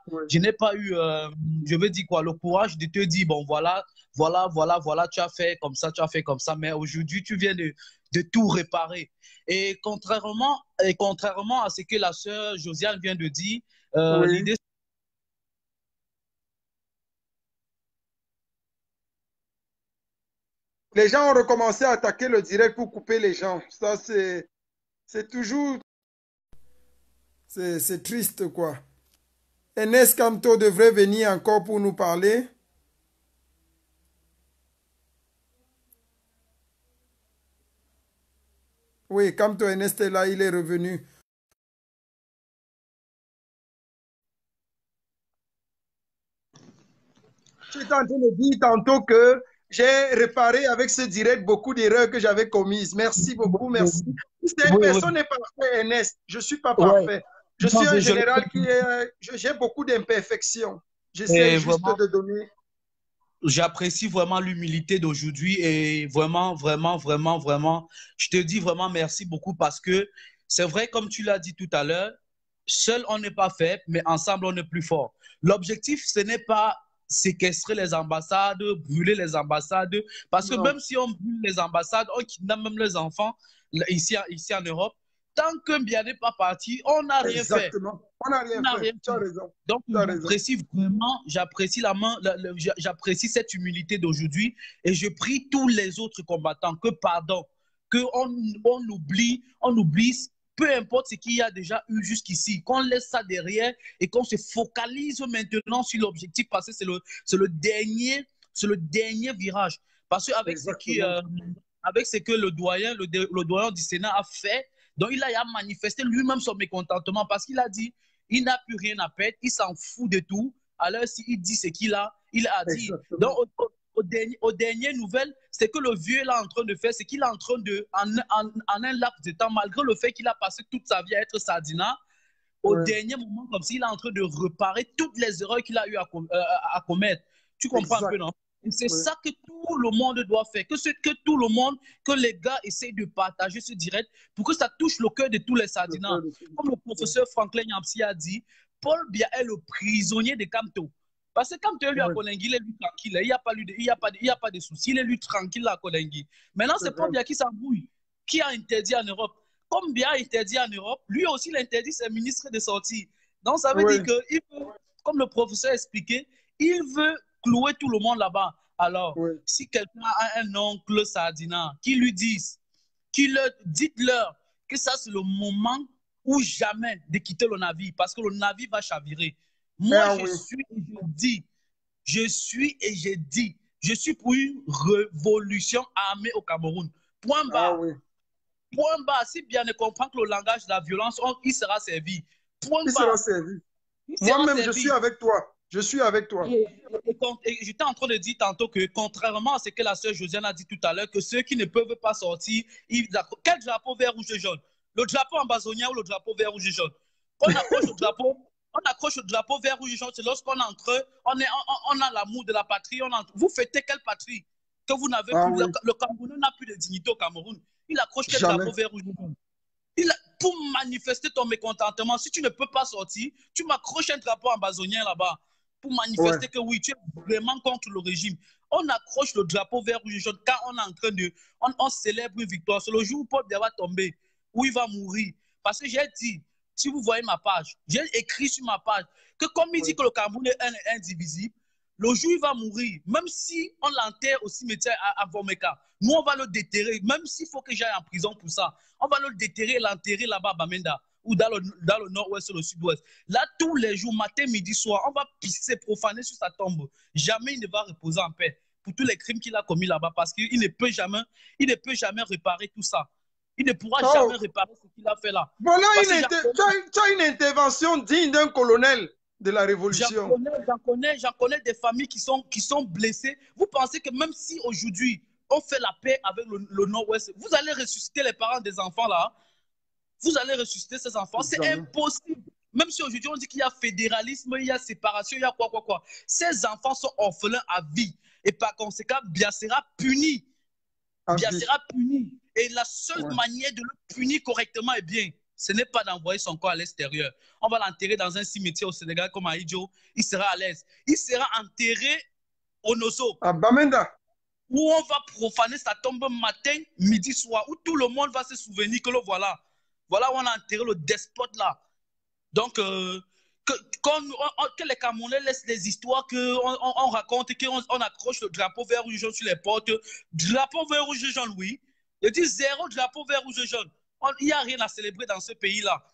eu, je veux dire quoi, le courage de te dire, bon, voilà, tu as fait comme ça, tu as fait comme ça, mais aujourd'hui, tu viens de tout réparer. Et contrairement à ce que la sœur Josiane vient de dire, Oui. l'idée. Les gens ont recommencé à attaquer le direct pour couper les gens. Ça, c'est toujours... C'est triste, quoi. Enes Kamto devrait venir encore pour nous parler. Oui, Kamto Enes est là, il est revenu. Tu étais en train de dire tantôt que j'ai réparé avec ce direct beaucoup d'erreurs que j'avais commises. Merci beaucoup, merci. Oui, oui, Personne n'est parfait, Ernest. Je ne suis pas ouais. parfait. Je Non, suis un général qui est... J'ai beaucoup d'imperfections. J'essaie et juste vraiment, de donner... j'apprécie vraiment l'humilité d'aujourd'hui et vraiment, je te dis vraiment merci beaucoup parce que c'est vrai, comme tu l'as dit tout à l'heure, seul on n'est pas faible, mais ensemble on est plus fort. L'objectif, ce n'est pas séquestrer les ambassades, brûler les ambassades, parce que Non, même si on brûle les ambassades, on kidnappe même les enfants ici en Europe, tant qu'un bien n'est pas parti, on n'a rien fait. exactement. On n'a On rien n'a fait. rien Tu as fait. raison. Donc, Tu as raison. j'apprécie cette humilité d'aujourd'hui et je prie tous les autres combattants que pardon, on oublie, peu importe ce qu'il y a déjà eu jusqu'ici, qu'on laisse ça derrière et qu'on se focalise maintenant sur l'objectif parce que c'est le dernier virage. Parce qu'avec Exactement. avec ce que le doyen du Sénat a fait, donc il a manifesté lui-même son mécontentement parce qu'il a dit il n'a plus rien à perdre, il s'en fout de tout. Alors, s'il dit ce il a dit. Donc, Exactement. aux dernières nouvelles, c'est que le vieux est là en train de faire, c'est qu'il est en train de, en un laps de temps, malgré le fait qu'il a passé toute sa vie à être sardinat, au Ouais. dernier moment, comme s'il est en train de réparer toutes les erreurs qu'il a eu à commettre. Tu comprends un peu, Exact. non? Et c'est Ouais. ça que tout le monde doit faire, que tout le monde, que les gars essayent de partager ce direct pour que ça touche le cœur de tous les sardinats. Comme le professeur Franklin Yamsi a dit, Paul Biya est le prisonnier de Kamto. Parce que Kamto, lui, à Ouais. Kolengui, il est lui tranquille. Il n'y a pas de soucis. Il est lui tranquille à Kolengui. Maintenant, C'est c'est Paul vrai. Biya qui s'embrouille, qui a interdit en Europe. Comme Biya a interdit en Europe, lui aussi, il interdit ses ministres de sortie. Donc, ça veut dire Oui. que, comme le professeur a expliqué, il veut clouer tout le monde là-bas. Alors, Oui. si quelqu'un a un oncle sardinat, dites-leur que ça, c'est le moment ou jamais de quitter le navire parce que le navire va chavirer. Moi, Ah oui. je suis pour une révolution armée au Cameroun. Point Ah barre. oui. Point barre. Si bien ne comprend que le langage de la violence, il sera servi. Point Il sera barre. servi. Il sera Moi-même, je suis servi. avec toi. Je suis avec toi. Et j'étais en train de dire tantôt que, contrairement à ce que la sœur Josiane a dit tout à l'heure, que ceux qui ne peuvent pas sortir, quel drapeau vert, rouge et jaune? Le drapeau ambazonien ou le drapeau vert, rouge et jaune? Qu'on approche le drapeau, On accroche le drapeau vert, rouge, jaune. C'est lorsqu'on est entre eux, on a l'amour de la patrie. Vous fêtez quelle patrie que vous n'avez plus? Oui. Le Cameroun n'a plus de dignité au Cameroun. Il accroche quel Jamais. drapeau vert, rouge, jaune? Pour manifester ton mécontentement, si tu ne peux pas sortir, tu m'accroches un drapeau ambazonien là-bas pour manifester que oui, tu es vraiment contre le régime. On accroche le drapeau vert, rouge, jaune quand on est en train de... On célèbre une victoire. C'est le jour où Paul Biya va tomber, où il va mourir. Parce que j'ai dit, si vous voyez ma page, j'ai écrit sur ma page que comme il dit que le Cameroun est indivisible, le jour où il va mourir, même si on l'enterre au cimetière à Vomeka, nous on va le déterrer, même s'il faut que j'aille en prison pour ça, on va le déterrer et l'enterrer là-bas à Bamenda ou dans le nord-ouest ou le sud-ouest. Là, tous les jours, matin, midi, soir, on va pisser, profaner sur sa tombe. Jamais il ne va reposer en paix pour tous les crimes qu'il a commis là-bas parce qu'il ne peut jamais réparer tout ça. Il ne pourra jamais réparer ce qu'il a fait là. Voilà, tu as une intervention digne d'un colonel de la Révolution. J'en connais des familles qui sont blessées. Vous pensez que même si aujourd'hui, on fait la paix avec le Nord-Ouest, vous allez ressusciter les parents des enfants là? Vous allez ressusciter ces enfants? C'est impossible. Même si aujourd'hui, on dit qu'il y a fédéralisme, il y a séparation, il y a quoi. Ces enfants sont orphelins à vie. Et par conséquent, Biya sera puni. Biya sera puni. Et la seule manière de le punir correctement, ce n'est pas d'envoyer son corps à l'extérieur. On va l'enterrer dans un cimetière au Sénégal comme à Idjo. Il sera à l'aise. Il sera enterré au Nosso. À Bamenda. Où on va profaner sa tombe matin, midi, soir. Où tout le monde va se souvenir que le voilà. Voilà où on a enterré le despote là. Donc, que les Camerounais laissent des histoires qu'on raconte, qu'on accroche le drapeau vert, rouge, jaune sur les portes. Drapeau vert, rouge, jaune, oui. Je dis 0 drapeau vert, rouge, jaune. Il n'y a rien à célébrer dans ce pays-là.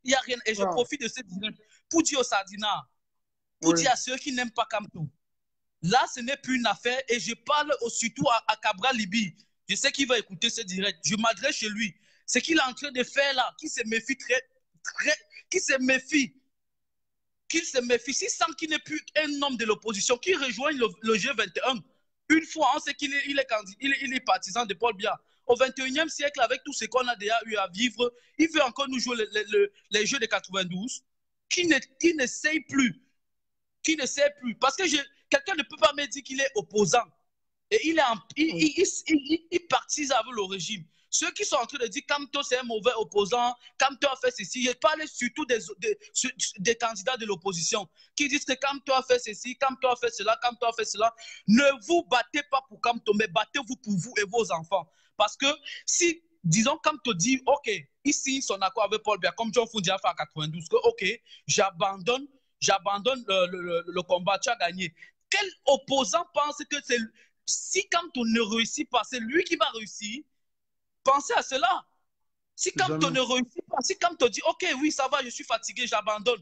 Il n'y a rien. Et je profite de cette direct pour dire aux Sardinats, pour dire à ceux qui n'aiment pas Kamto. Là, ce n'est plus une affaire. Et je parle surtout à Cabral Libi. Je sais qu'il va écouter ce direct. Je m'adresse chez lui. Ce qu'il est en train de faire là, qui se méfie qui se méfie. S'il sent qu'il n'est plus un homme de l'opposition, qui rejoigne le G21. Une fois, on sait qu'il est partisan de Paul Biya. Au 21e siècle, avec tout ce qu'on a déjà eu à vivre, il veut encore nous jouer les jeux de 92, qui ne sait plus. Parce que quelqu'un ne peut pas me dire qu'il est opposant. Et il partise avec le régime. Ceux qui sont en train de dire Kamto c'est un mauvais opposant, Kamto a fait ceci, je parle surtout des candidats de l'opposition qui disent que Kamto a fait ceci, Kamto a fait cela, Kamto a fait cela. Ne vous battez pas pour Kamto, mais battez-vous pour vous et vos enfants. Parce que si, disons, Kamto dit, ok, ici, son accord avec Paul Biya, comme John Fundi a fait en 92, que ok, j'abandonne le combat, tu as gagné. Quel opposant pense que si Kamto ne réussit pas, c'est lui qui va réussir? Pensez à cela. Si Kamto ne réussit pas, si Kamto dit, ok, oui, ça va, je suis fatigué, j'abandonne.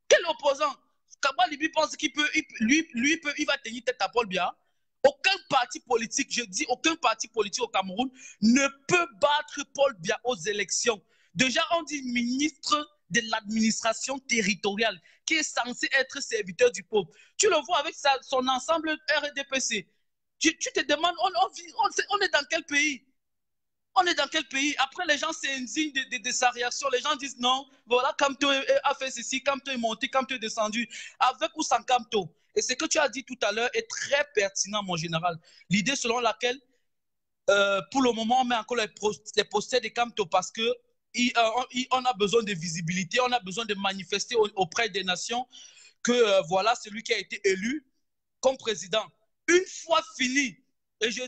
Quel opposant? Cabral Libi pense qu'il peut, il va tenir tête à Paul Biya. Aucun parti politique, je dis aucun parti politique au Cameroun ne peut battre Paul Biya aux élections. Déjà, on dit ministre de l'administration territoriale qui est censé être serviteur du peuple. Tu le vois avec son ensemble RDPC. Tu te demandes, on est dans quel pays? On est dans quel pays? Après, les gens s'indignent de sa réaction. Les gens disent non, voilà, Kamto a fait ceci, Kamto est monté, Kamto est descendu. Avec ou sans Kamto. Et ce que tu as dit tout à l'heure est très pertinent, mon général. L'idée selon laquelle, pour le moment, on met encore les posters de Kamto parce que on a besoin de visibilité, on a besoin de manifester auprès des nations que voilà celui qui a été élu comme président. Une fois fini, et je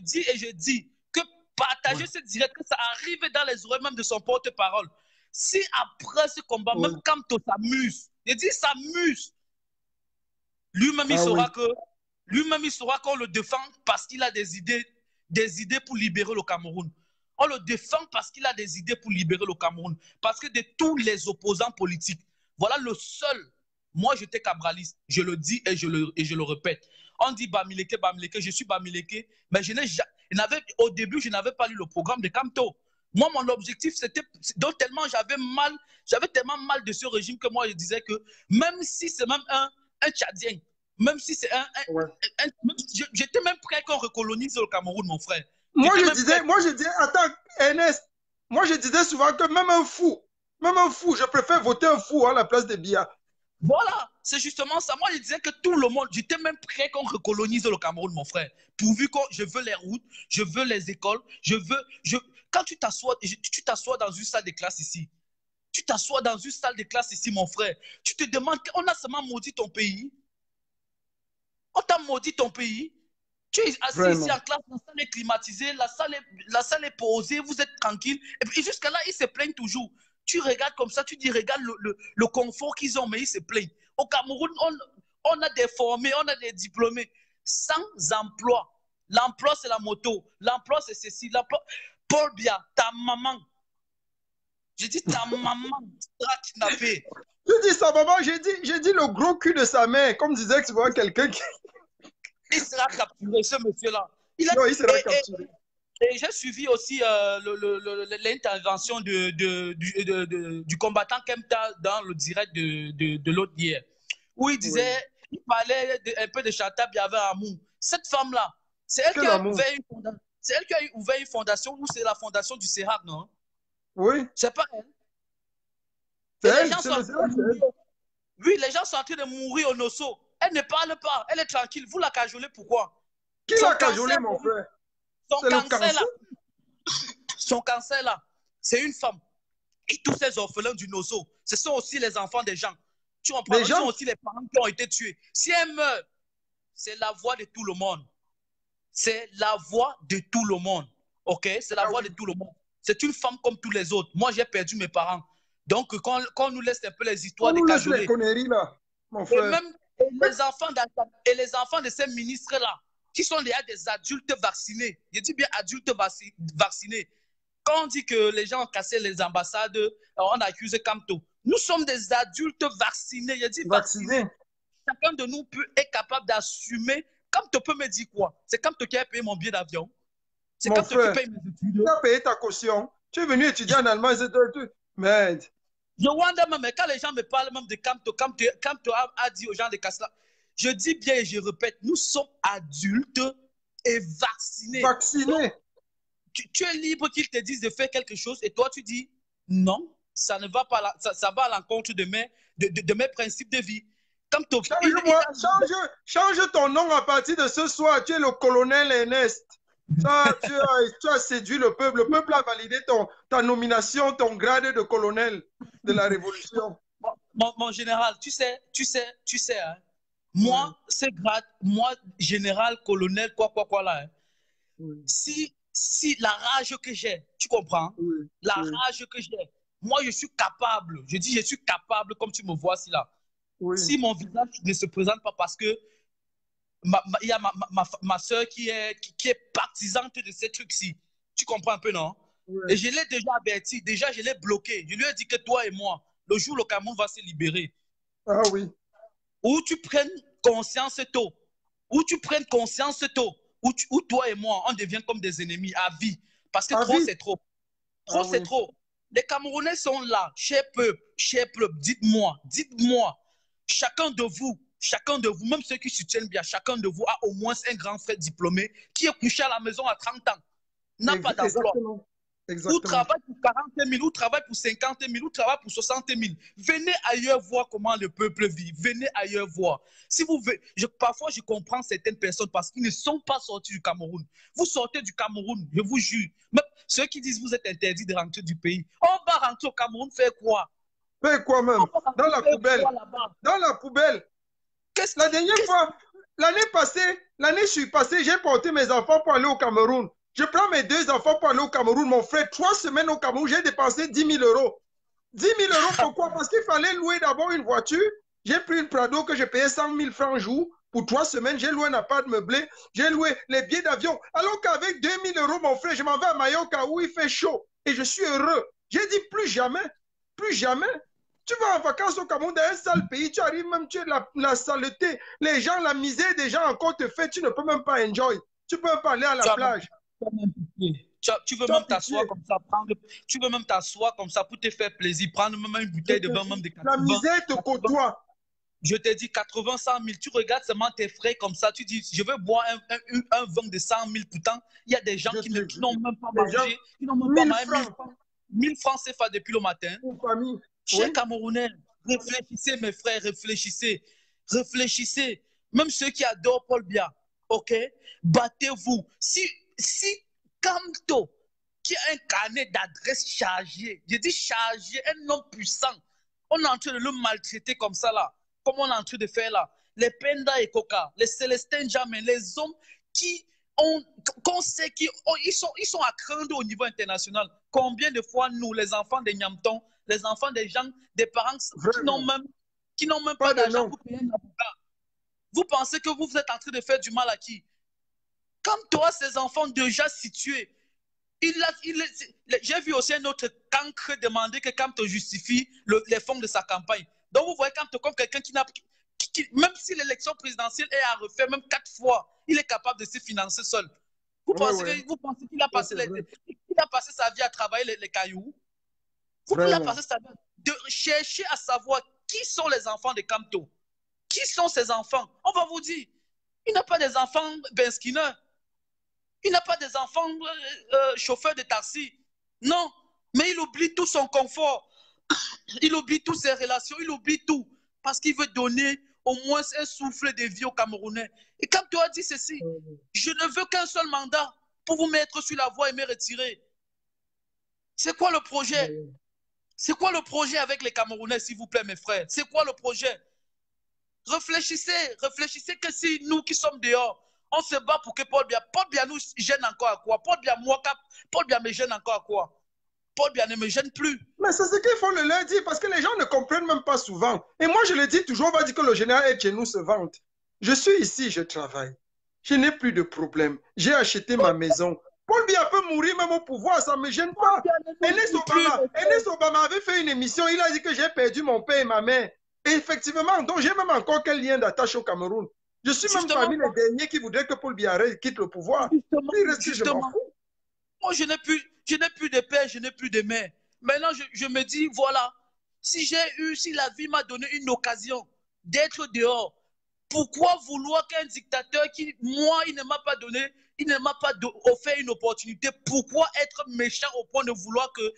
dis que partager ce direct, que ça arrive dans les oreilles même de son porte-parole. Si après ce combat, même Kamto s'amuse, je dis s'amuse, lui-même il saura qu'on le défend parce qu'il a des idées pour libérer le Cameroun. On le défend parce qu'il a des idées pour libérer le Cameroun. Parce que de tous les opposants politiques, voilà le seul. Moi, j'étais cabraliste. Je le dis et je le répète. On dit Bamileke, je suis Bamileke. Mais au début, je n'avais pas lu le programme de Kamto. Moi, mon objectif, c'était... Donc, j'avais tellement mal de ce régime que moi, je disais que même si c'est même un Tchadien, même si c'est j'étais même prêt qu'on recolonise le Cameroun, mon frère. Moi, je disais, attends, Ernest, moi, je disais souvent que même un fou, je préfère voter un fou à la place de Biya. Voilà, c'est justement ça. Moi, je disais que tout le monde, j'étais même prêt qu'on recolonise le Cameroun, mon frère. Pourvu que je veux les routes, je veux les écoles, quand tu t'assois dans une salle de classe ici, tu t'assois dans une salle de classe ici, mon frère, tu te demandes, on a seulement maudit ton pays. On t'a maudit ton pays. Tu es assis Vraiment. ici en classe, la salle est climatisée, la salle est posée, vous êtes tranquille. Et puis jusqu'à là, ils se plaignent toujours. Tu regardes comme ça, tu dis, regarde le confort qu'ils ont, mais ils se plaignent. Au Cameroun, on a des formés, on a des diplômés, sans emploi. L'emploi, c'est la moto. L'emploi, c'est ceci. Paul Biya, ta maman. J'ai dit, ta maman sera kidnappée. Je dis sa maman, j'ai dit le gros cul de sa mère, comme disait que tu vois quelqu'un qui... Il sera capturé, ce monsieur-là. Non, il sera capturé. Et j'ai suivi aussi l'intervention du combattant Kemta dans le direct de l'autre hier, où il disait, il parlait un peu de Chantal Biavé Amour. Cette femme-là, c'est elle qui a ouvert une fondation, ou c'est la fondation du CERAC, non? Oui. C'est pas elle. C'est elle, c'est le CERAC. Oui, les gens sont en train de mourir au Nosso. Elle ne parle pas, elle est tranquille. Vous la cajolez pourquoi? Qui l'a cajolé, mon frère? Son cancer là, c'est une femme. Et tous ces orphelins du Nosso, ce sont aussi les enfants des gens. Tu comprends? Ce sont aussi les parents qui ont été tués. Si elle meurt, c'est la voix de tout le monde. C'est la voix de tout le monde. OK? C'est la voix de tout le monde. C'est une femme comme tous les autres. Moi, j'ai perdu mes parents. Donc, quand on nous laisse un peu les histoires de cajoler. Les conneries, là, mon frère. Et même les enfants de ces ministres-là, qui sont des adultes vaccinés. Je dis bien adultes vaccinés. Quand on dit que les gens ont cassé les ambassades, on accuse Kamto. Nous sommes des adultes vaccinés. Je dis vaccinés. Chacun de nous est capable d'assumer. Kamto peut me dire quoi? C'est Kamto qui a payé mon billet d'avion. C'est Kamto qui paye mes études. Tu as payé ta caution. Tu es venu étudier en Allemagne. Merde. Je wonder même, quand les gens me parlent même de Kamto a dit aux gens de Kassala, je dis bien et je répète, nous sommes adultes et vaccinés. Vaccinés. Donc, tu es libre qu'ils te disent de faire quelque chose et toi tu dis non, ça ne va pas là, ça va à l'encontre de mes principes de vie. Change ton nom à partir de ce soir. Tu es le colonel Ernest. Ça, tu as séduit le peuple. Le peuple a validé ta nomination, ton grade de colonel de la Révolution. Mon général, tu sais, hein, moi, c'est grade, moi, général, colonel, quoi là. Hein. Si la rage que j'ai, tu comprends? La rage que j'ai, moi, je suis capable. Je dis, je suis capable, comme tu me vois ici là. Si mon visage ne se présente pas parce que il y a ma soeur qui est partisante de ces trucs-ci. Tu comprends un peu, non? Et je l'ai déjà averti, déjà je l'ai bloqué. Je lui ai dit que toi et moi, le jour où le Cameroun va se libérer, où tu prennes conscience tôt, où toi et moi, on devient comme des ennemis à vie. Parce que trop, c'est trop. Trop, c'est trop. Les Camerounais sont là, cher peuple, dites-moi, chacun de vous, même ceux qui soutiennent bien, chacun de vous a au moins un grand frère diplômé qui est couché à la maison à 30 ans, n'a pas d'emploi. Ou travaille pour 40 000, ou travaille pour 50 000, ou travaille pour 60 000. Venez ailleurs voir comment le peuple vit. Venez ailleurs voir. Si vous parfois, je comprends certaines personnes parce qu'ils ne sont pas sortis du Cameroun. Vous sortez du Cameroun, je vous jure. Même ceux qui disent que vous êtes interdits de rentrer du pays. On va rentrer au Cameroun faire quoi? Faire quoi même? Dans la poubelle. Dans la poubelle. La dernière fois, l'année je suis passé, j'ai porté mes enfants pour aller au Cameroun. Je prends mes 2 enfants pour aller au Cameroun. Mon frère, 3 semaines au Cameroun, j'ai dépensé 10 000 euros. 10 000 euros, pourquoi? Parce qu'il fallait louer d'abord une voiture. J'ai pris une Prado que j'ai payé 100 000 francs jour. Pour 3 semaines, j'ai loué un appart meublé. J'ai loué les billets d'avion. Alors qu'avec 2 000 euros, mon frère, je m'en vais à Mallorca où il fait chaud. Et je suis heureux. J'ai dit plus jamais. Plus jamais. Tu vas en vacances au Cameroun, dans un sale pays, tu arrives même, tu es la saleté. Les gens, la misère des gens encore te fait, tu ne peux même pas enjoy. Tu peux pas aller à la plage. Tu veux même t'asseoir comme ça, tu veux même t'asseoir comme ça pour te faire plaisir, prendre même une bouteille de vin, même de 80. La misère te côtoie. Je te dis 80, 100 000, tu regardes seulement tes frais comme ça, tu dis, je veux boire un vin de 100 000, pourtant, il y a des gens qui n'ont même pas mangé, qui n'ont même pas mangé 1000 francs CFA depuis le matin. Chers Camerounais, Réfléchissez, mes frères, réfléchissez. Réfléchissez. Même ceux qui adorent Paul Biya, ok? Battez-vous. Si Kamto, qui a un carnet d'adresses chargé, je dis chargé, un homme puissant, on est en train de le maltraiter comme ça là, comme on est en train de faire là. Les Penda et Koka, les Célestin Jamin, les hommes qu'on sait qu'ils sont à craindre au niveau international. Combien de fois nous, les enfants des Nyamtons, les enfants des gens, des parents qui n'ont même pas d'argent pour payer un avocat, vous pensez que vous êtes en train de faire du mal à qui? Comme toi, ces enfants déjà situés, j'ai vu aussi un autre cancre demander que Kamto justifie les fonds de sa campagne. Donc vous voyez Kamto comme quelqu'un qui n'a... même si l'élection présidentielle est à refaire, même 4 fois, il est capable de se financer seul. Vous pensez qu'il a passé, sa vie à travailler les cailloux? Il a passé sa vie de chercher à savoir qui sont les enfants de Kamto. Qui sont ces enfants? On va vous dire, il n'a pas des enfants Ben Skinner. Il n'a pas des enfants chauffeurs de taxi. Non, mais il oublie tout son confort. Il oublie toutes ses relations. Il oublie tout. Parce qu'il veut donner au moins un souffle de vie aux Camerounais. Et comme tu as dit ceci, je ne veux qu'un seul mandat pour vous mettre sur la voie et me retirer. C'est quoi le projet? C'est quoi le projet avec les Camerounais, s'il vous plaît, mes frères? C'est quoi le projet? Réfléchissez que si nous qui sommes dehors, on se bat pour que Paul Biya nous gêne encore à quoi? Paul Biya me gêne encore à quoi? Paul Biya ne me gêne plus. Mais c'est ce qu'il faut le leur dire, parce que les gens ne comprennent même pas souvent. Et moi, je le dis toujours, on va dire que le général est chez nous se vante. Je suis ici, je travaille. Je n'ai plus de problème. J'ai acheté ma maison. Paul Biya peut mourir même au pouvoir, ça ne me gêne pas. Ernest Obama avait fait une émission, il a dit que j'ai perdu mon père et ma mère. Et effectivement, donc j'ai même encore quel lien d'attache au Cameroun. Je suis même parmi les derniers qui voudraient que Paul Biya quitte le pouvoir. Justement. Moi, je n'ai plus de père, je n'ai plus de mère. Maintenant, je me dis, voilà, si la vie m'a donné une occasion d'être dehors, pourquoi vouloir qu'un dictateur qui, moi, il ne m'a pas donné, il ne m'a pas offert une opportunité, pourquoi être méchant au point de vouloir que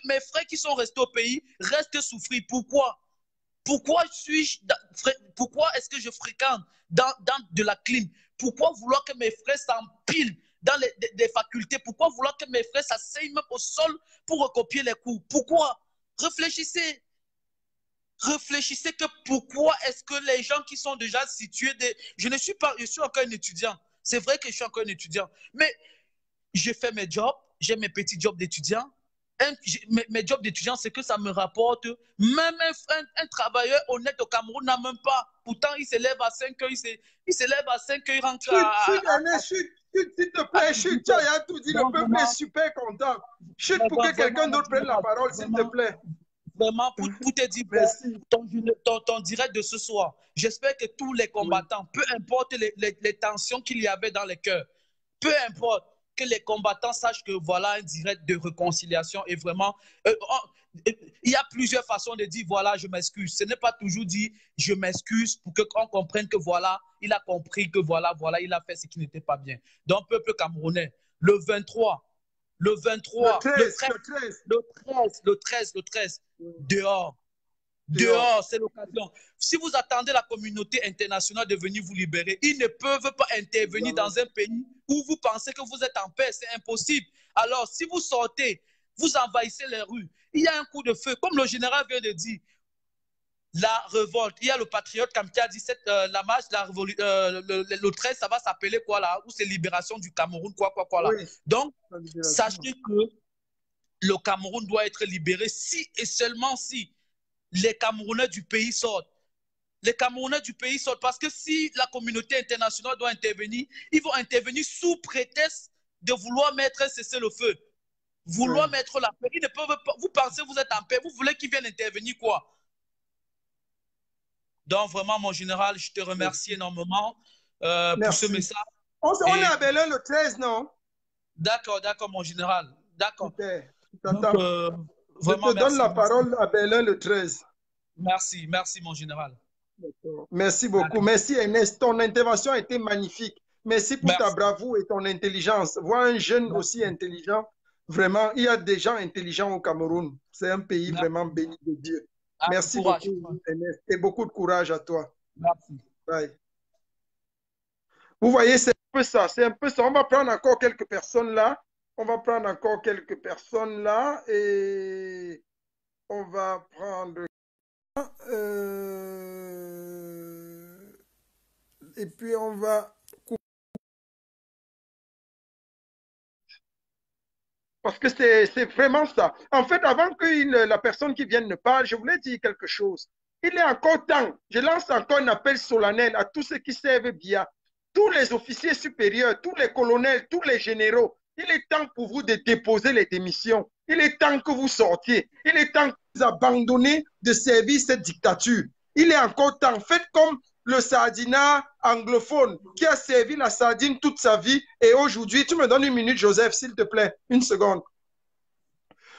mes frères qui sont restés au pays restent souffrir? Pourquoi? Pourquoi est-ce que je fréquente dans de la clim? Pourquoi vouloir que mes frères s'empilent dans des facultés? Pourquoi vouloir que mes frères s'asseyent même au sol pour recopier les cours? Pourquoi? Réfléchissez. Réfléchissez que pourquoi est-ce que les gens qui sont déjà situés... Je suis encore un étudiant. C'est vrai que je suis encore un étudiant. Mais je fais mes jobs, j'ai mes petits jobs d'étudiant. Mes jobs d'étudiant, c'est que ça me rapporte. Même un travailleur honnête au Cameroun n'a même pas. Pourtant, il se lève à 5 heures, il se lève à 5 heures, il rentre Chut, s'il te plaît, chut. Tu as tout dit, le peuple est super content. Chut pour que quelqu'un d'autre prenne la parole, s'il te plaît. Vraiment, pour te dire, ton direct de ce soir, j'espère que tous les combattants, peu importe les tensions qu'il y avait dans les cœurs, peu importe, que les combattants sachent que voilà un direct de réconciliation et vraiment, il y a plusieurs façons de dire voilà, je m'excuse. Ce n'est pas toujours dit je m'excuse pour qu'on comprenne que voilà, il a compris que voilà, il a fait ce qui n'était pas bien. Donc, peuple camerounais, le 23, le 13, dehors. Dehors, c'est l'occasion. Si vous attendez la communauté internationale de venir vous libérer, ils ne peuvent pas intervenir dans un pays où vous pensez que vous êtes en paix. C'est impossible. Alors, si vous sortez, vous envahissez les rues, il y a un coup de feu. Comme le général vient de dire, la révolte. Il y a le patriote, comme tu as dit, la marche, le 13, ça va s'appeler quoi là? Ou c'est libération du Cameroun, quoi là. Oui. Donc, sachez que le Cameroun doit être libéré si et seulement si les Camerounais du pays sortent. Les Camerounais du pays sortent parce que si la communauté internationale doit intervenir, ils vont intervenir sous prétexte de vouloir mettre un cessez-le-feu. Vouloir mettre la paix. Ils ne peuvent pas. Vous pensez que vous êtes en paix, vous voulez qu'ils viennent intervenir quoi? Donc vraiment, mon général, je te remercie énormément pour ce message. On est à Belin le 13, non? D'accord, mon général. D'accord. Donc, je te donne la parole à Belin le 13. Merci, mon général. Merci beaucoup. Merci Ernest. Ton intervention a été magnifique. Merci pour ta bravoure et ton intelligence. Voir un jeune aussi intelligent, vraiment, il y a des gens intelligents au Cameroun. C'est un pays vraiment béni de Dieu. Merci courage. beaucoup, Ernest, et beaucoup de courage à toi. Merci. Bye. Vous voyez, c'est un peu ça, c'est un peu ça. On va prendre encore quelques personnes là. On va prendre encore quelques personnes là et on va prendre... et puis on va... Parce que c'est vraiment ça. En fait, avant que la personne qui vienne ne parle, je voulais dire quelque chose. Il est encore temps, je lance encore un appel solennel à tous ceux qui servent bien, tous les officiers supérieurs, tous les colonels, tous les généraux. Il est temps pour vous de déposer les démissions. Il est temps que vous sortiez. Il est temps que vous abandonnez de servir cette dictature. Il est encore temps. Faites comme le sardinat anglophone qui a servi la sardine toute sa vie et aujourd'hui, tu me donnes une minute, Joseph, s'il te plaît, une seconde.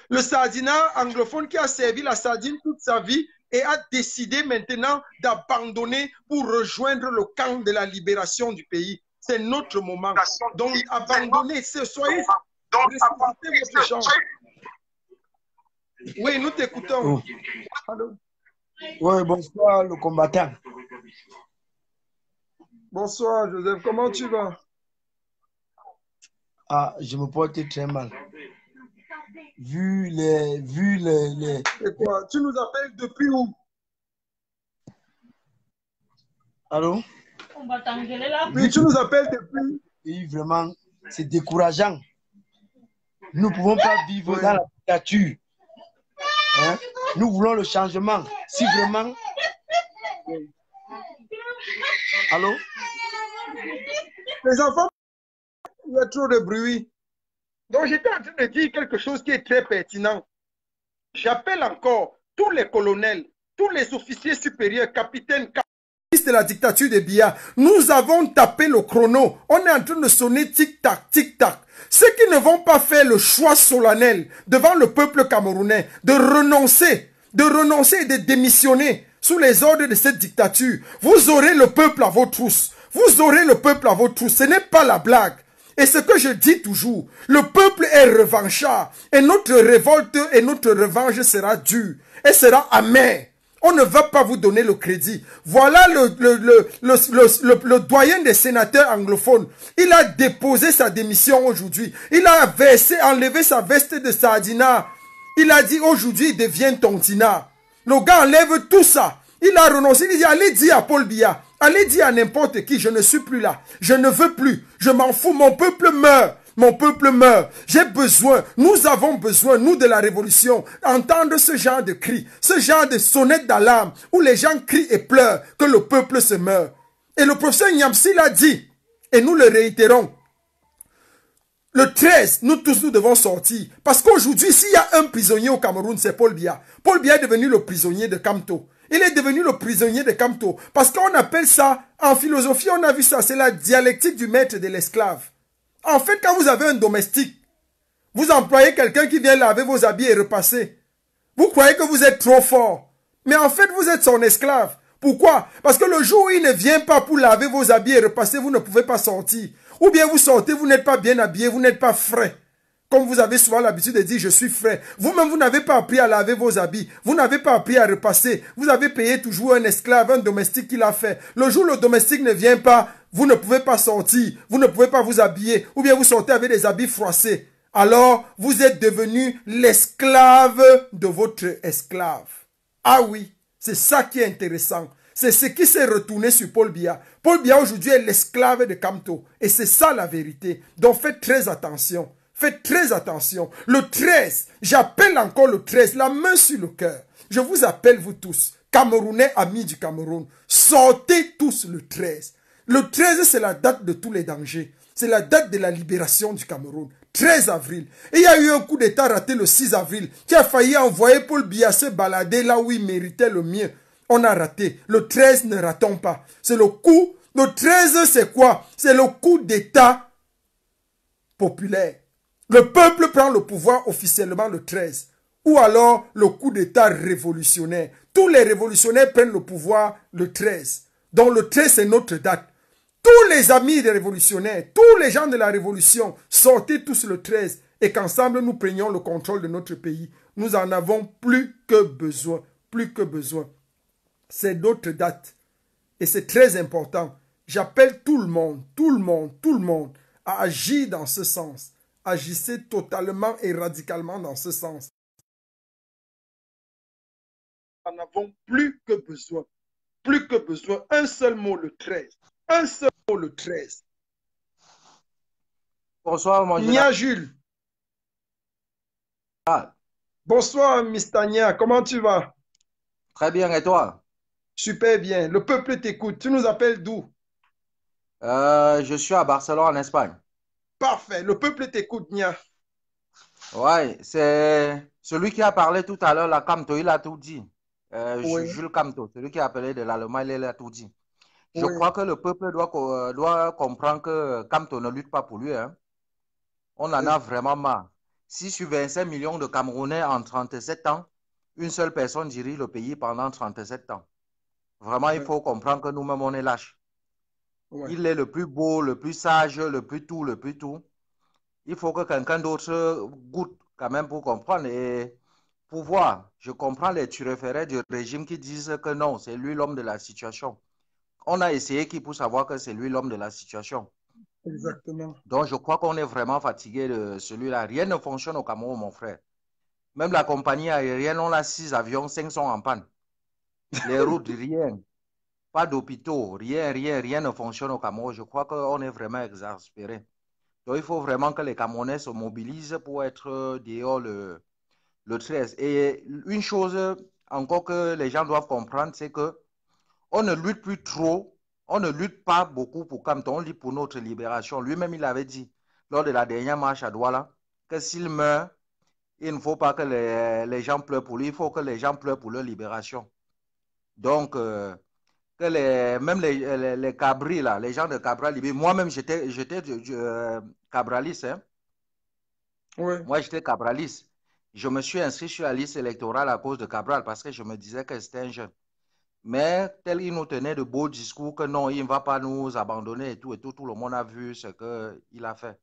Le sardinat anglophone qui a servi la sardine toute sa vie et a décidé maintenant d'abandonner pour rejoindre le camp de la libération du pays. C'est notre moment. Donc, abandonnez, soyez... votre chance. Oui, nous t'écoutons. Oh. Oui, bonsoir, le combattant. Bonsoir, Joseph. Comment tu vas? Ah, je me porte très mal. Vu les... Et quoi? Tu nous appelles depuis où? Allô? Oui, tu nous appelles depuis... Oui, vraiment, c'est décourageant. Nous ne pouvons pas vivre dans la dictature. Hein? Nous voulons le changement. Si vraiment... Allô? Les enfants, il y a trop de bruit. Donc, j'étais en train de dire quelque chose qui est très pertinent. J'appelle encore tous les colonels, tous les officiers supérieurs, capitaines, de la dictature de Biya. Nous avons tapé le chrono. On est en train de sonner tic-tac, tic-tac. Ceux qui ne vont pas faire le choix solennel devant le peuple camerounais de renoncer et de démissionner sous les ordres de cette dictature, vous aurez le peuple à vos trousses. Vous aurez le peuple à vos trousses. Ce n'est pas la blague. Et ce que je dis toujours, le peuple est revanchard et notre révolte et notre revanche sera dure et sera amère. On ne va pas vous donner le crédit. Voilà le doyen des sénateurs anglophones. Il a déposé sa démission aujourd'hui. Il a enlevé sa veste de sardinat. Il a dit aujourd'hui il devient tontina. Le gars enlève tout ça. Il a renoncé. Il dit allez dire à Paul Biya. Allez dire à n'importe qui, je ne suis plus là. Je ne veux plus. Je m'en fous. Mon peuple meurt. Mon peuple meurt. J'ai besoin, nous avons besoin, nous de la révolution, entendre ce genre de cris, ce genre de sonnette d'alarme où les gens crient et pleurent que le peuple se meurt. Et le professeur Nyamsi l'a dit, et nous le réitérons. Le 13, nous tous nous devons sortir. Parce qu'aujourd'hui, s'il y a un prisonnier au Cameroun, c'est Paul Biya. Paul Biya est devenu le prisonnier de Kamto. Il est devenu le prisonnier de Kamto. Parce qu'on appelle ça, en philosophie, on a vu ça, c'est la dialectique du maître et de l'esclave. En fait, quand vous avez un domestique, vous employez quelqu'un qui vient laver vos habits et repasser. Vous croyez que vous êtes trop fort. Mais en fait, vous êtes son esclave. Pourquoi? Parce que le jour où il ne vient pas pour laver vos habits et repasser, vous ne pouvez pas sortir. Ou bien vous sortez, vous n'êtes pas bien habillé, vous n'êtes pas frais. Comme vous avez souvent l'habitude de dire, je suis frais. Vous-même, vous n'avez pas appris à laver vos habits. Vous n'avez pas appris à repasser. Vous avez payé toujours un esclave, un domestique qui l'a fait. Le jour où le domestique ne vient pas, vous ne pouvez pas sortir. Vous ne pouvez pas vous habiller. Ou bien vous sortez avec des habits froissés. Alors, vous êtes devenu l'esclave de votre esclave. Ah oui, c'est ça qui est intéressant. C'est ce qui s'est retourné sur Paul Biya. Paul Biya aujourd'hui est l'esclave de Kamto. Et c'est ça la vérité. Donc faites très attention. Faites très attention. Le 13, j'appelle encore le 13, la main sur le cœur. Je vous appelle vous tous, Camerounais, amis du Cameroun. Sortez tous le 13. Le 13, c'est la date de tous les dangers. C'est la date de la libération du Cameroun. 13 avril. Et il y a eu un coup d'État raté le 6 avril qui a failli envoyer Paul Biya se balader là où il méritait le mieux. On a raté. Le 13, ne ratons pas. C'est le coup. Le 13, c'est quoi? C'est le coup d'État populaire. Le peuple prend le pouvoir officiellement le 13. Ou alors le coup d'État révolutionnaire. Tous les révolutionnaires prennent le pouvoir le 13. Donc le 13, c'est notre date. Tous les amis des révolutionnaires, tous les gens de la révolution, sortez tous le 13 et qu'ensemble nous prenions le contrôle de notre pays. Nous en avons plus que besoin. plus que besoin. C'est d'autres dates. Et c'est très important. J'appelle tout le monde à agir dans ce sens. Agissez totalement et radicalement dans ce sens. Nous n'en avons plus que besoin. Plus que besoin. Un seul mot, le 13. Un seul mot, le 13. Bonsoir, mon Nia Jules. général. Bonsoir, Mistania. Comment tu vas? Très bien, et toi? Super bien. Le peuple t'écoute. Tu nous appelles d'où? Je suis à Barcelone, en Espagne. Parfait. Le peuple t'écoute, Nia. Ouais, c'est celui qui a parlé tout à l'heure, la Camto, il a tout dit. Oui. Jules Camto, celui qui a appelé de l'Allemagne, il a tout dit. Je Oui. crois que le peuple doit comprendre que Camto ne lutte pas pour lui, hein. On en a vraiment marre. Si sur 25 millions de Camerounais en 37 ans, une seule personne dirige le pays pendant 37 ans. Vraiment, il faut comprendre que nous-mêmes, on est lâches. Ouais. Il est le plus beau, le plus sage, le plus tout, le plus tout. Il faut que quelqu'un d'autre goûte quand même pour comprendre et pour voir. Je comprends les turéférés du régime qui disent que non, c'est lui l'homme de la situation. On a essayé pour savoir que c'est lui l'homme de la situation. Exactement. Donc, je crois qu'on est vraiment fatigué de celui-là. Rien ne fonctionne au Cameroun, mon frère. Même la compagnie aérienne, on a 6 avions, 5 sont en panne. Les routes, rien. Pas d'hôpitaux, rien ne fonctionne au Cameroun. Je crois qu'on est vraiment exaspéré. Donc, il faut vraiment que les Camerounais se mobilisent pour être dehors le 13. Et une chose encore que les gens doivent comprendre, c'est que on ne lutte plus trop, on ne lutte pas beaucoup pour Camto, on lutte pour notre libération. Lui-même, il avait dit, lors de la dernière marche à Douala, que s'il meurt, il ne faut pas que les gens pleurent pour lui, il faut que les gens pleurent pour leur libération. Donc, que même les Cabris, là, les gens de Cabral, moi-même, j'étais cabraliste. Hein? Oui. Moi, j'étais cabraliste. Je me suis inscrit sur la liste électorale à cause de Cabral parce que je me disais que c'était un jeune. Mais tel il nous tenait de beaux discours que non, il ne va pas nous abandonner et tout, tout le monde a vu ce qu'il a fait.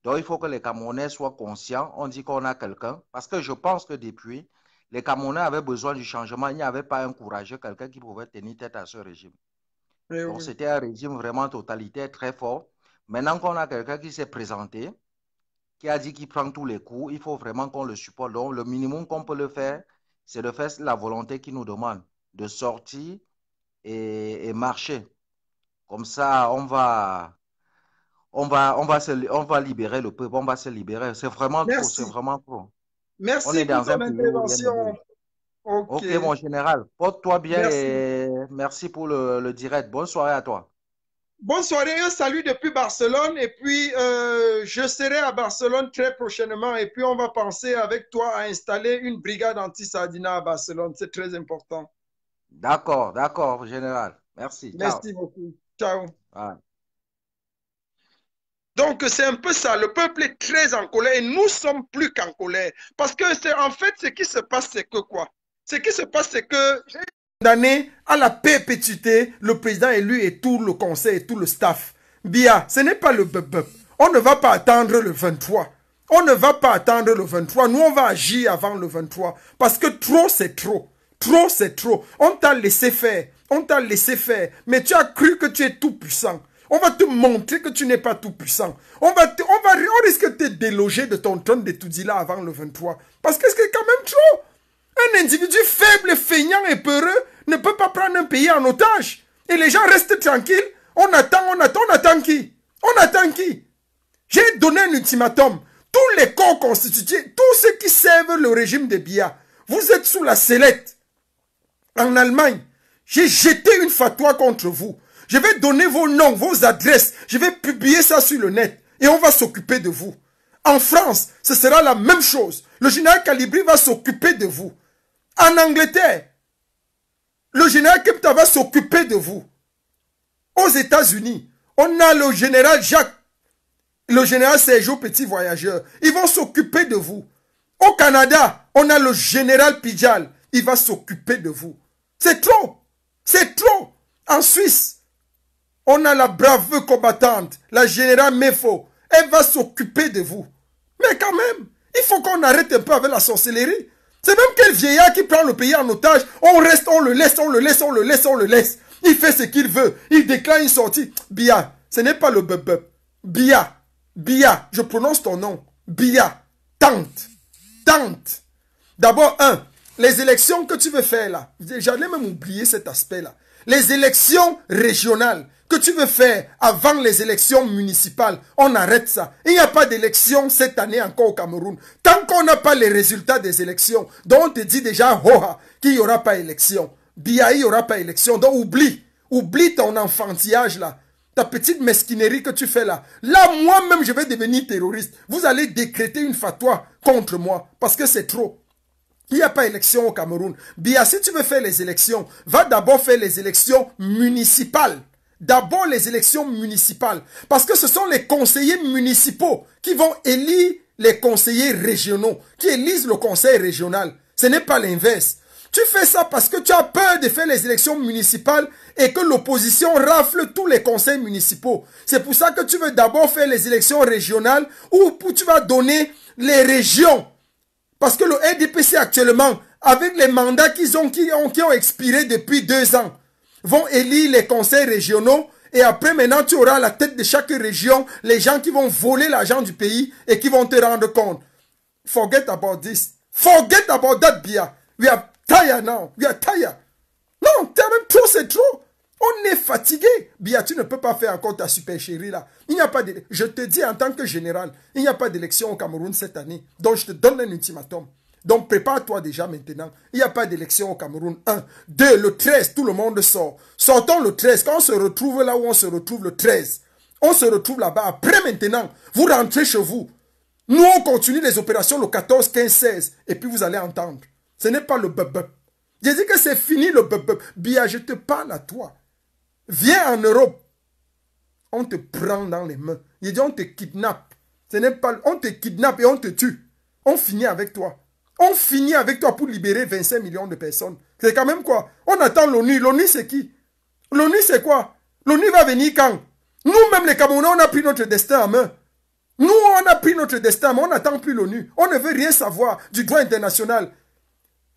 Donc, il faut que les Camerounais soient conscients. On dit qu'on a quelqu'un. Parce que je pense que depuis, les Camerounais avaient besoin du changement. Il n'y avait pas un courageux, quelqu'un qui pouvait tenir tête à ce régime. Oui, Donc, oui. c'était un régime vraiment totalitaire, très fort. Maintenant qu'on a quelqu'un qui s'est présenté, qui a dit qu'il prend tous les coups, il faut vraiment qu'on le supporte. Donc, le minimum qu'on peut le faire, c'est de faire la volonté qu'il nous demande, de sortir et marcher. Comme ça, on va libérer le peuple, on va se libérer. C'est vraiment trop, c'est vraiment trop. Merci on est pour dans ton un pays où rien intervention. ne bouge. Ok, mon général, porte-toi bien merci. et merci pour le direct. Bonne soirée à toi. Bonne soirée, un salut depuis Barcelone et puis je serai à Barcelone très prochainement et puis on va penser avec toi à installer une brigade anti-Sardina à Barcelone, c'est très important. D'accord, général. Merci. Merci beaucoup. Ciao. Ouais. Donc c'est un peu ça, le peuple est très en colère et nous sommes plus qu'en colère parce que c'est en fait ce qui se passe c'est que quoi? Ce qui se passe c'est que condamné à la perpétuité le président élu et tout le conseil et tout le staff. Bien, ce n'est pas le bub. On ne va pas attendre le 23. On ne va pas attendre le 23. Nous, on va agir avant le 23. Parce que trop, c'est trop. Trop, c'est trop. On t'a laissé faire. On t'a laissé faire. Mais tu as cru que tu es tout puissant. On va te montrer que tu n'es pas tout puissant. On risque de te déloger de ton trône d'étoudie là avant le 23. Parce que c'est quand même trop. Un individu faible, feignant et peureux ne peut pas prendre un pays en otage. Et les gens restent tranquilles. On attend qui? On attend qui? J'ai donné un ultimatum. Tous les corps constitués, tous ceux qui servent le régime de Biya, vous êtes sous la sellette. En Allemagne, j'ai jeté une fatwa contre vous. Je vais donner vos noms, vos adresses. Je vais publier ça sur le net. Et on va s'occuper de vous. En France, ce sera la même chose. Le général Kalibri va s'occuper de vous. En Angleterre, le général Kepta va s'occuper de vous. Aux États-Unis, on a le général Jacques, le général Sergio Petit Voyageur. Ils vont s'occuper de vous. Au Canada, on a le général Pidjal. Il va s'occuper de vous. C'est trop. C'est trop. En Suisse, on a la brave combattante, la générale Mefo. Elle va s'occuper de vous. Mais quand même, il faut qu'on arrête un peu avec la sorcellerie. C'est même quel vieillard qui prend le pays en otage. On reste, on le laisse, on le laisse, on le laisse, on le laisse. Il fait ce qu'il veut. Il déclare une sortie. Biya, ce n'est pas le bub. Biya, Biya, je prononce ton nom. Biya, tente. D'abord, les élections que tu veux faire là. J'allais même oublier cet aspect-là. Les élections régionales que tu veux faire avant les élections municipales, on arrête ça. Il n'y a pas d'élection cette année encore au Cameroun. Tant qu'on n'a pas les résultats des élections, donc on te dit déjà, qu'il n'y aura pas élection. Biya, il n'y aura pas élection. Donc oublie ton enfantillage là. Ta petite mesquinerie que tu fais là. Là, moi-même, je vais devenir terroriste. Vous allez décréter une fatwa contre moi parce que c'est trop. Il n'y a pas élection au Cameroun. Biya, si tu veux faire les élections, va d'abord faire les élections municipales. D'abord les élections municipales. Parce que ce sont les conseillers municipaux qui vont élire les conseillers régionaux, qui élisent le conseil régional. Ce n'est pas l'inverse. Tu fais ça parce que tu as peur de faire les élections municipales et que l'opposition rafle tous les conseils municipaux. C'est pour ça que tu veux d'abord faire les élections régionales où tu vas donner les régions. Parce que le RDPC actuellement, avec les mandats qui ont expiré depuis 2 ans, vont élire les conseils régionaux et après maintenant tu auras à la tête de chaque région les gens qui vont voler l'argent du pays et qui vont te rendre compte. Forget about this. Forget about that, Biya. We are tired now. We are tired. Non, même trop, c'est trop. On est fatigué. Biya, tu ne peux pas faire encore ta super chérie là. Il n'y a pas de... Je te dis en tant que général, il n'y a pas d'élection au Cameroun cette année. Donc je te donne un ultimatum. Donc prépare-toi déjà maintenant. Il n'y a pas d'élection au Cameroun. 1. 2. Le 13, tout le monde sort. Sortons le 13. Quand on se retrouve là où on se retrouve le 13, on se retrouve là-bas. Après maintenant, vous rentrez chez vous. Nous, on continue les opérations le 14, 15, 16. Et puis vous allez entendre. Ce n'est pas le bub. J'ai dit que c'est fini le bub. Biya, je te parle à toi. Viens en Europe. On te prend dans les mains. J'ai dit on te kidnappe. Ce n'est pas... On te kidnappe et on te tue. On finit avec toi. On finit avec toi pour libérer 25 millions de personnes. C'est quand même quoi? On attend l'ONU. L'ONU c'est qui? L'ONU c'est quoi? L'ONU va venir quand? Nous-mêmes les Camerounais, on a pris notre destin en main. Nous, on a pris notre destin, mais on n'attend plus l'ONU. On ne veut rien savoir du droit international.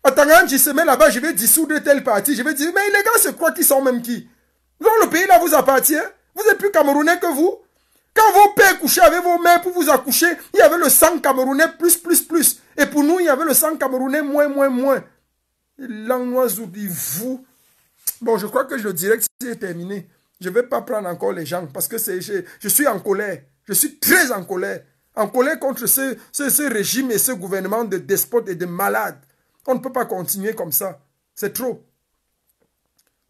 Attends, je se mets là-bas, je vais dissoudre tel parti. Je vais dire, mais les gars, c'est quoi qui sont même qui? Donc le pays là vous appartient. Vous êtes plus Camerounais que vous. Quand vos pères couchaient avec vos mères pour vous accoucher, il y avait le sang camerounais plus. Et pour nous, il y avait le sang camerounais moins. L'anoisou dit vous. Bon, je crois que je dirais que c'est terminé. Je ne vais pas prendre encore les gens parce que je suis en colère. Je suis très en colère. En colère contre ce régime et ce gouvernement de despotes et de malades. On ne peut pas continuer comme ça. C'est trop.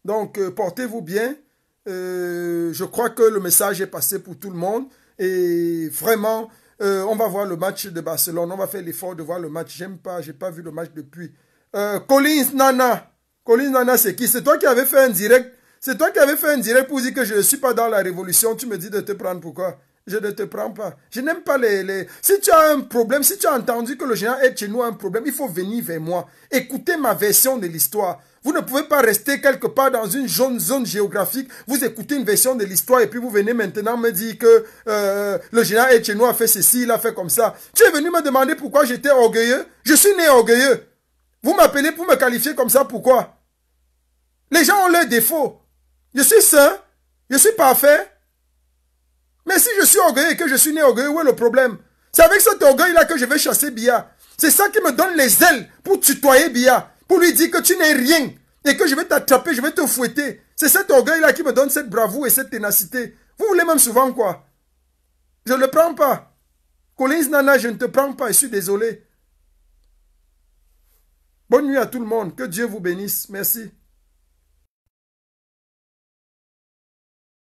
Donc, portez-vous bien. Je crois que le message est passé pour tout le monde. Et vraiment, on va voir le match de Barcelone. On va faire l'effort de voir le match. J'ai pas vu le match depuis. Collins Nana. Collins Nana, c'est qui? C'est toi qui avais fait un direct. C'est toi qui avais fait un direct pour dire que je ne suis pas dans la révolution. Tu me dis de te prendre pourquoi? Je ne te prends pas. Je n'aime pas les... Si tu as un problème, si tu as entendu que le général Etchenou a un problème, il faut venir vers moi. Écoutez ma version de l'histoire. Vous ne pouvez pas rester quelque part dans une zone géographique. Vous écoutez une version de l'histoire et puis vous venez maintenant me dire que le général Etchenou a fait ceci, il a fait comme ça. Tu es venu me demander pourquoi j'étais orgueilleux. Je suis né orgueilleux. Vous m'appelez pour me qualifier comme ça, pourquoi? Les gens ont leurs défauts. Je suis sain. Je suis parfait. Mais si je suis orgueilleux et que je suis né orgueilleux, où est le problème? C'est avec cet orgueil-là que je vais chasser Biya. C'est ça qui me donne les ailes pour tutoyer Biya. Pour lui dire que tu n'es rien. Et que je vais t'attraper, je vais te fouetter. C'est cet orgueil-là qui me donne cette bravoure et cette ténacité. Vous voulez même souvent quoi? Je ne le prends pas. Collins Nana, je ne te prends pas, je suis désolé. Bonne nuit à tout le monde. Que Dieu vous bénisse. Merci.